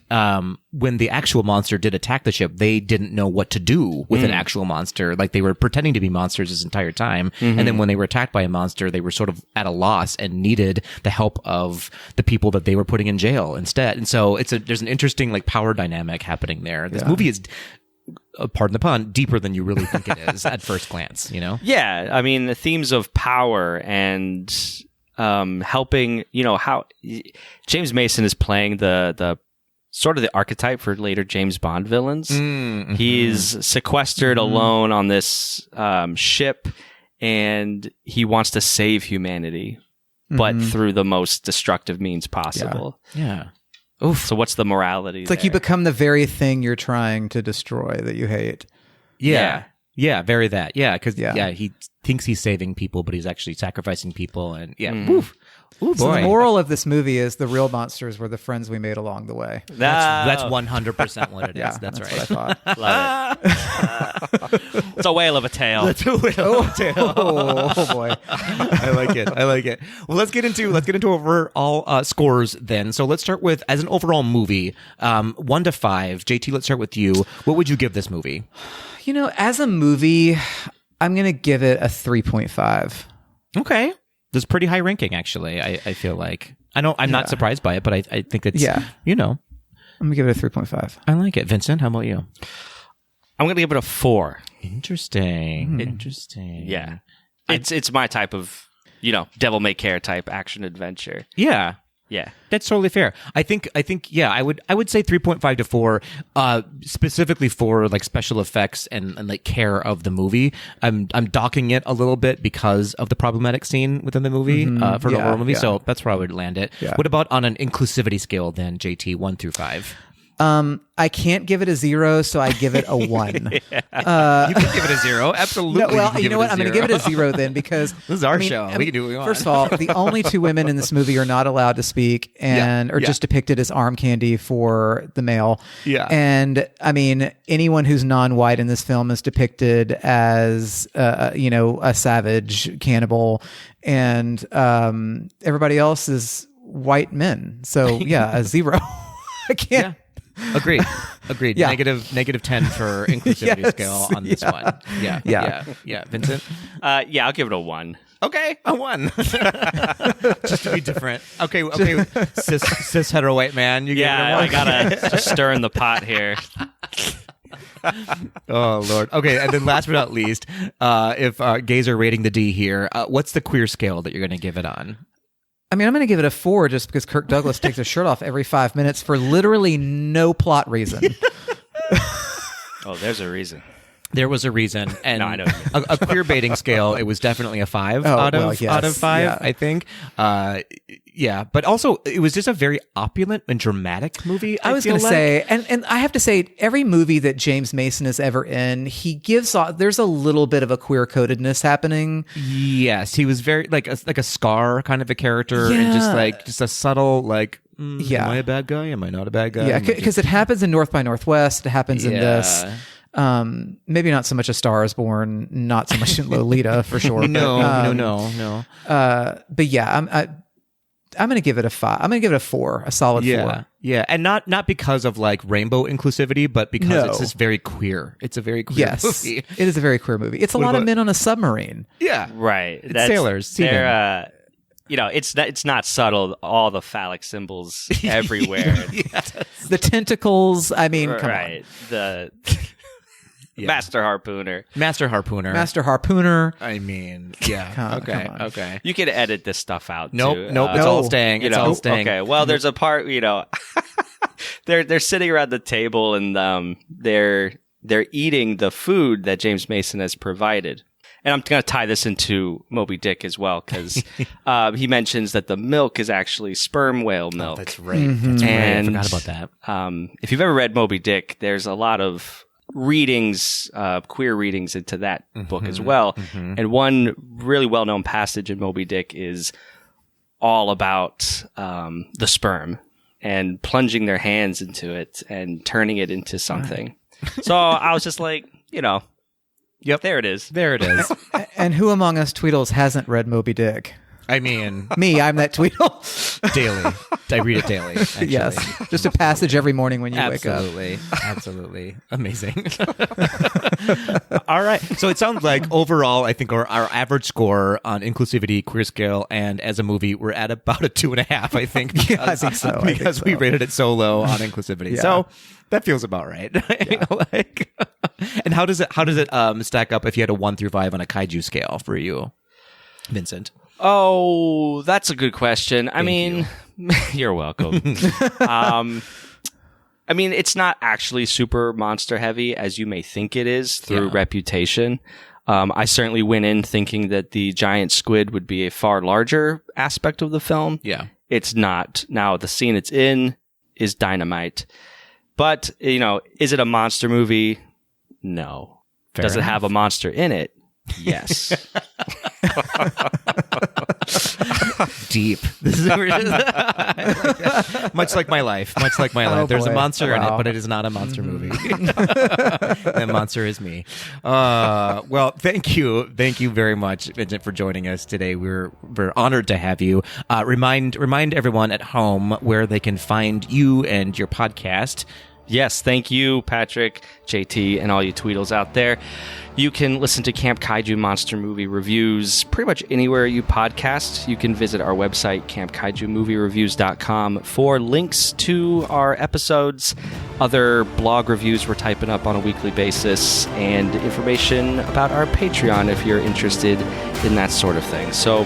when the actual monster did attack the ship, they didn't know what to do with an actual monster. Like they were pretending to be monsters this entire time, and then when they were attacked by a monster, they were sort of at a loss and needed the help of the people that they were putting in jail instead. And so there's an interesting like power dynamic happening there. This movie is, pardon the pun, deeper than you really think it is at first glance, Yeah, I mean, the themes of power and helping, how James Mason is playing the sort of the archetype for later James Bond villains. He's sequestered alone on this ship, and he wants to save humanity, but through the most destructive means possible. Yeah. Oof. So what's the morality? It's like you become the very thing you're trying to destroy that you hate. Yeah, very that. Yeah, because he thinks he's saving people, but he's actually sacrificing people, and Ooh, boy. So the moral of this movie is the real monsters were the friends we made along the way. That's 100% what it is. Yeah, that's right. What I thought. Love it. It's a whale of a tale. It's a whale of a tale. Oh boy, I like it. Well, let's get into overall scores then. So let's start with, as an overall movie, 1 to 5. JT, let's start with you. What would you give this movie? As a movie, I'm gonna give it a 3.5. Okay. That's pretty high ranking, actually. I feel like I'm not surprised by it, but I think it's I'm gonna give it a 3.5. I like it. Vincent, how about you? I'm gonna give it a 4. Interesting. Yeah, it's my type of devil may care type action adventure. Yeah. That's totally fair. I think I would say 3.5 to 4 specifically for like special effects and like care of the movie. I'm docking it a little bit because of the problematic scene within the movie for an overall movie, so that's where I would land it. Yeah. What about on an inclusivity scale then, JT, 1 through 5? I can't give it a 0, so I give it a 1. You can give it a 0, absolutely. No, well, you know what? I'm going to give it a 0 then, because this is our show. We can do what we want. First of all, the only 2 women in this movie are not allowed to speak and are just depicted as arm candy for the male. Yeah. And I mean, anyone who's non-white in this film is depicted as a savage cannibal, and everybody else is white men. So yeah, a 0. I can't. Yeah. Agreed. Yeah. Negative 10 for inclusivity scale on this one. Yeah. Vincent? I'll give it a 1. Okay, a 1. Just to be different. Okay. Cis hetero white man. You give it a 1. I gotta just stir in the pot here. Oh Lord. Okay, and then last but not least, if gays are rating the D here, what's the queer scale that you're going to give it on? I mean, I'm going to give it a 4 just because Kirk Douglas takes his shirt off every 5 minutes for literally no plot reason. Oh, there's a reason. There was a reason, and no, I know. a queer baiting scale. It was definitely a 5 out of 5. Yeah. I think. But also it was just a very opulent and dramatic movie. I was going to say, and I have to say, every movie that James Mason is ever in, he gives off. There's a little bit of a queer codedness happening. Yes, he was very like a Scar kind of a character, and just a subtle like. Am I a bad guy? Am I not a bad guy? Yeah, because it happens in North by Northwest. It happens in this. Maybe not so much A Star Is Born, not so much in Lolita for sure. No. But yeah, I'm going to give it a 5. I'm going to give it a 4, a solid 4. Yeah, and not because of like rainbow inclusivity, but because it's just very queer. It's a very queer movie. It is a very queer movie. It's a lot of men on a submarine. Yeah, right. It's sailors. They're, it's not subtle. All the phallic symbols everywhere. The tentacles. I mean, come on. The Master Harpooner. I mean, yeah. Okay. You can edit this stuff out. Nope. Too. It's all staying. It's all staying. Okay. Well, there's a part. They're sitting around the table and they're eating the food that James Mason has provided. And I'm going to tie this into Moby Dick as well because he mentions that the milk is actually sperm whale milk. Oh, that's right. That's right. I forgot about that. If you've ever read Moby Dick, there's a lot of readings, queer readings into that book as well. And one really well-known passage in Moby Dick is all about the sperm and plunging their hands into it and turning it into something. So I was just like, yep, there it is. And who among us Tweedles hasn't read Moby Dick? I mean, me, I'm that Tweedle. Daily. I read it daily, actually. Yes. Just a passage every morning when you wake up. Absolutely. Amazing. All right. So it sounds like overall, I think our average score on inclusivity, queer scale, and as a movie, we're at about a 2.5, I think. Because, I think so. Because we rated it so low on inclusivity. Yeah. So that feels about right. And how does it stack up if you had a 1 through 5 on a kaiju scale for you, Vincent? Oh, that's a good question. I mean, you're welcome. I mean, it's not actually super monster heavy as you may think it is through reputation. I certainly went in thinking that the giant squid would be a far larger aspect of the film. Yeah. It's not. Now, the scene it's in is dynamite. But, is it a monster movie? No. Does it have a monster in it? Yes. Deep. This is much like my life. There's a monster in it, but it is not a monster movie. That monster is me. Well, thank you very much, Vincent, for joining us today. We're honored to have you. Remind everyone at home where they can find you and your podcast. Yes, thank you, Patrick, JT, and all you Tweedles out there. You can listen to Camp Kaiju Monster Movie Reviews pretty much anywhere you podcast. You can visit our website, campkaijumoviereviews.com, for links to our episodes, other blog reviews we're typing up on a weekly basis, and information about our Patreon if you're interested in that sort of thing. So,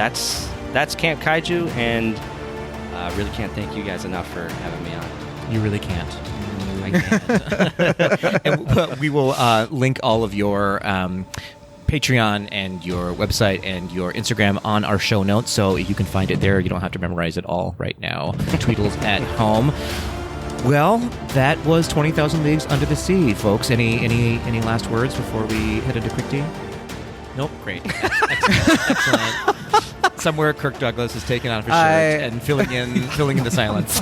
that's Camp Kaiju, and I really can't thank you guys enough for having me on. You really can't. I can't. And we will link all of your Patreon and your website and your Instagram on our show notes, so you can find it there. You don't have to memorize it all right now. Tweedles at home. Well, that was 20,000 Leagues Under the Sea, folks. Any last words before we head into Quick D? Nope. Great. Excellent. Somewhere Kirk Douglas is taking off his shirt and filling in the silence.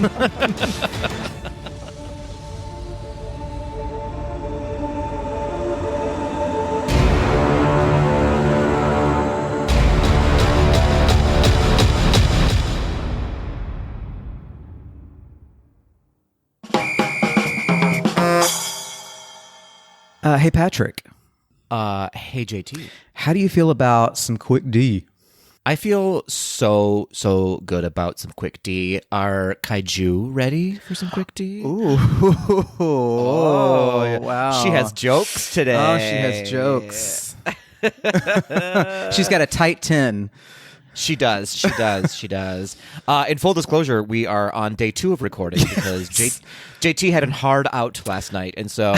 Hey, Patrick. Hey, JT. How do you feel about some Quick D? I feel so good about some Quick D. Are Kaiju ready for some Quick D? Ooh. Wow. She has jokes today. Oh, she has jokes. She's got a tight 10. She does. In full disclosure, we are on day 2 of recording because JT had a hard out last night, and so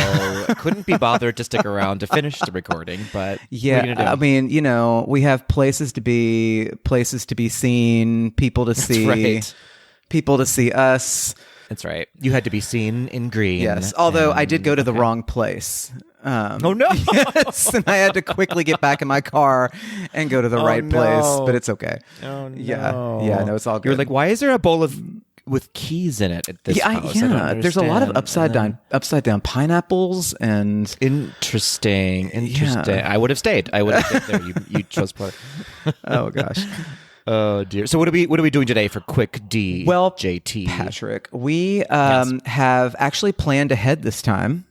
couldn't be bothered to stick around to finish the recording. But yeah, I mean, we have places to be seen, people to see, right. People to see us. That's right. You had to be seen in green. Yes, although I did go to the wrong place. Oh no! Yes, and I had to quickly get back in my car and go to the right place, but it's okay. Oh no! Yeah, no, it's all good. You're like, why is there a bowl of with keys in it at this house. Yeah. There's a lot of upside down pineapples and interesting. Yeah. I would have stayed. There. You chose part. Oh gosh. Oh dear. So what are we doing today for Quick D? Well, JT Patrick, we have actually planned ahead this time.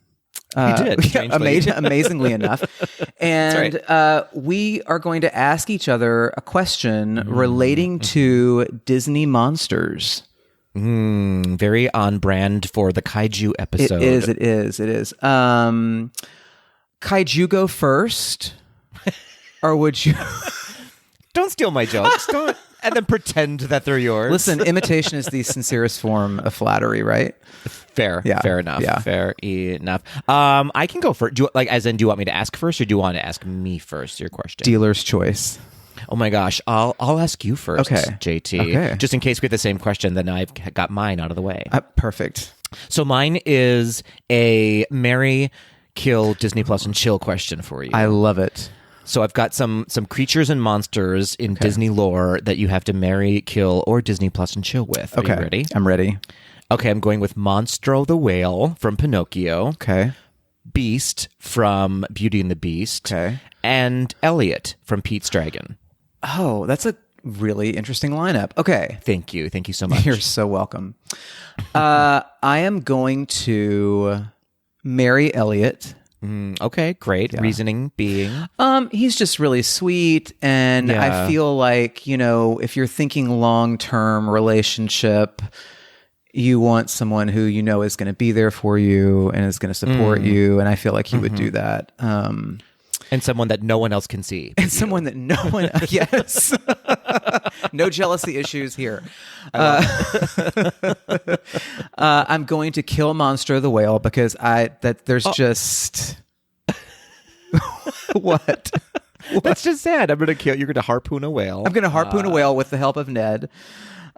We did, amazingly enough. And we are going to ask each other a question relating to Disney monsters. Very on brand for the Kaiju episode. It is. Kaiju go first? Or would you... Don't steal my jokes. Don't, and then pretend that they're yours. Listen, imitation is the sincerest form of flattery, right? Fair. Yeah. Fair enough. Yeah. Fair enough. I can go first. Do you want me to ask first, or do you want to ask me first? Your question. Dealer's choice. Oh my gosh, I'll ask you first, okay. JT. Okay. Just in case we have the same question, then I've got mine out of the way. Perfect. So mine is a marry, kill, Disney Plus, and chill question for you. I love it. So I've got some creatures and monsters in Disney lore that you have to marry, kill, or Disney Plus and chill with. Are you ready? I'm ready. Okay, I'm going with Monstro the whale from Pinocchio. Okay. Beast from Beauty and the Beast. Okay. And Elliot from Pete's Dragon. Oh, that's a really interesting lineup. Okay. Thank you so much. You're so welcome. I am going to marry Elliot. Okay, great. Yeah. Reasoning being? He's just really sweet, and I feel like, if you're thinking long-term relationship, you want someone who is going to be there for you and is going to support you, and I feel like he would do that. And someone that no one else can see. And someone that no one, yes. No jealousy issues here. I'm going to kill Monstro the whale because there's just... What? That's just sad. You're going to harpoon a whale. I'm going to harpoon a whale with the help of Ned.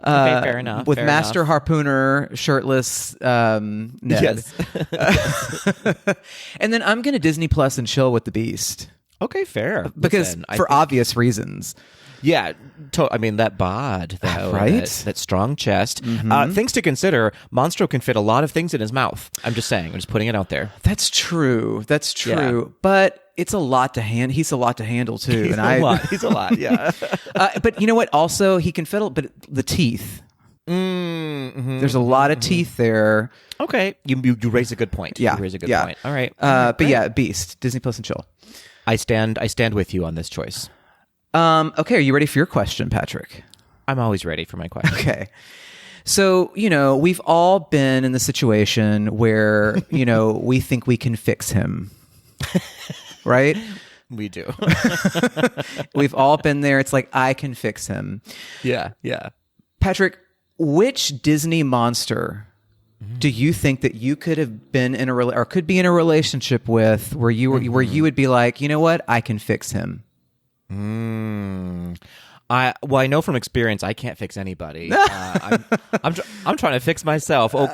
Okay, fair enough. With Master Harpooner, shirtless Ned. Yes. And then I'm going to Disney Plus and chill with the Beast. Okay, fair. Because obvious reasons. Yeah, that bod, though, right? That strong chest. Things to consider: Monstro can fit a lot of things in his mouth. I'm just saying. I'm just putting it out there. That's true. Yeah. But it's a lot to handle. He's a lot to handle too. He's a lot. Yeah. But you know what? Also, he can fiddle. But the teeth. There's a lot of teeth there. Okay, you raise a good point. Yeah, you raise a good point. All right. But yeah, Beast, Disney Plus and chill. I stand with you on this choice. Okay, are you ready for your question, Patrick? I'm always ready for my question. Okay. So, we've all been in the situation where, we think we can fix him. Right? We do. We've all been there. It's like, I can fix him. Yeah. Patrick, which Disney monster do you think that you could have been in or could be in a relationship with where you would be like, you know what? I can fix him. I know from experience I can't fix anybody. I'm trying to fix myself. Oh,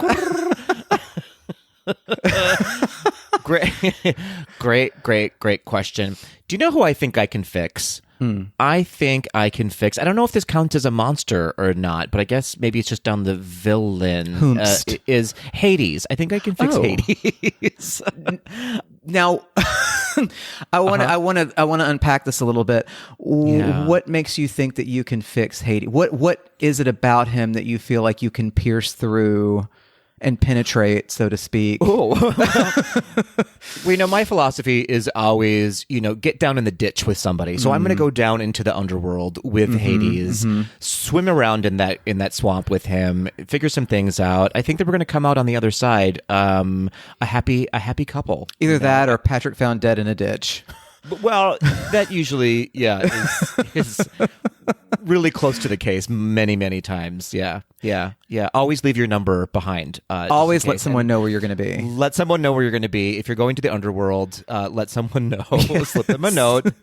great question. Do you know who I think I can fix? I think I can fix. I don't know if this counts as a monster or not, but I guess maybe it's just down the villain. Is Hades? I think I can fix Hades. Now, I want to unpack this a little bit. What makes you think that you can fix Hades? What is it about him that you feel like you can pierce through and penetrate, so to speak? My philosophy is always, get down in the ditch with somebody. So I'm going to go down into the underworld with Hades, swim around in that swamp with him, figure some things out. I think that we're going to come out on the other side a happy couple. Either that or Patrick found dead in a ditch. Well, that usually, is really close to the case many times. Yeah. Always leave your number behind. Always let someone know where you're going to be. Let someone know where you're going to be. If you're going to the underworld, let someone know. Yes. Slip them a note,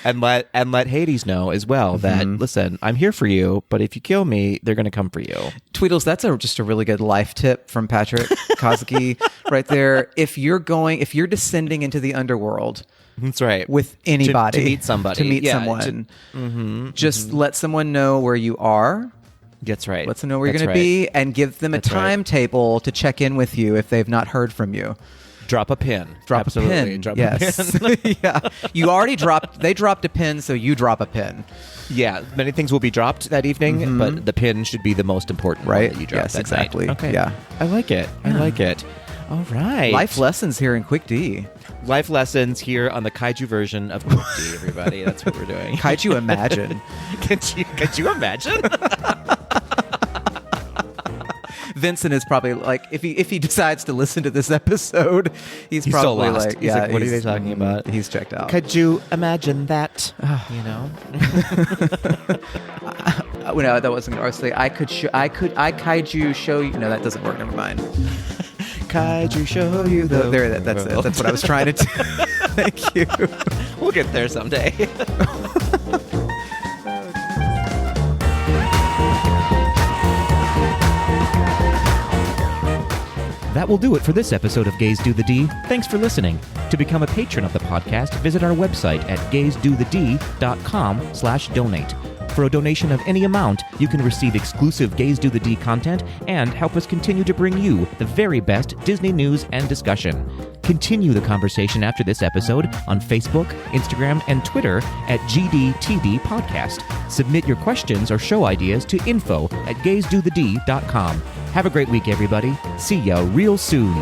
and let Hades know as well that listen, I'm here for you, but if you kill me, they're going to come for you. Tweedles, that's just a really good life tip from Patrick Koski right there. If you're descending into the underworld. That's right. With anybody. To meet somebody. To meet someone. Just let someone know where you are That's right. Let them know where you're That's going to be, and give them a That's right. timetable to check in with you if they've not heard from you. Drop a pin. Drop Absolutely. a pin. Drop yes. a pin. Yeah. You already dropped. They dropped a pin, so you drop a pin. Yeah, many things will be dropped that evening, but the pin should be the most important one Right. that you drop Yes. that Exactly. night. Okay. Yeah. I like it. I like it. All right. Life lessons here in Quick D. Life lessons here on the kaiju version of Quick D, everybody. That's what we're doing. Kaiju Imagine. Could you imagine? Vincent is probably like, if he decides to listen to this epised, he's He's probably so lost. like, He's yeah, like, what are they talking about? He's checked out. Could you imagine that? You know? No, that wasn't honestly. I kaiju show you. No, that doesn't work. Never mind. Kaiju show you the That's it. That's what I was trying to do. Thank you. We'll get there someday. That will do it for this episode of Gaze Do the D. Thanks for listening. To become a patron of the podcast, visit our website at gazedothed.com/donate. For a donation of any amount, you can receive exclusive Gaze Do the D content and help us continue to bring you the very best Disney news and discussion. Continue the conversation after this episode on Facebook, Instagram, and Twitter at GDTD Podcast. Submit your questions or show ideas to info@gazedothed.com. Have a great week, everybody. See ya real soon.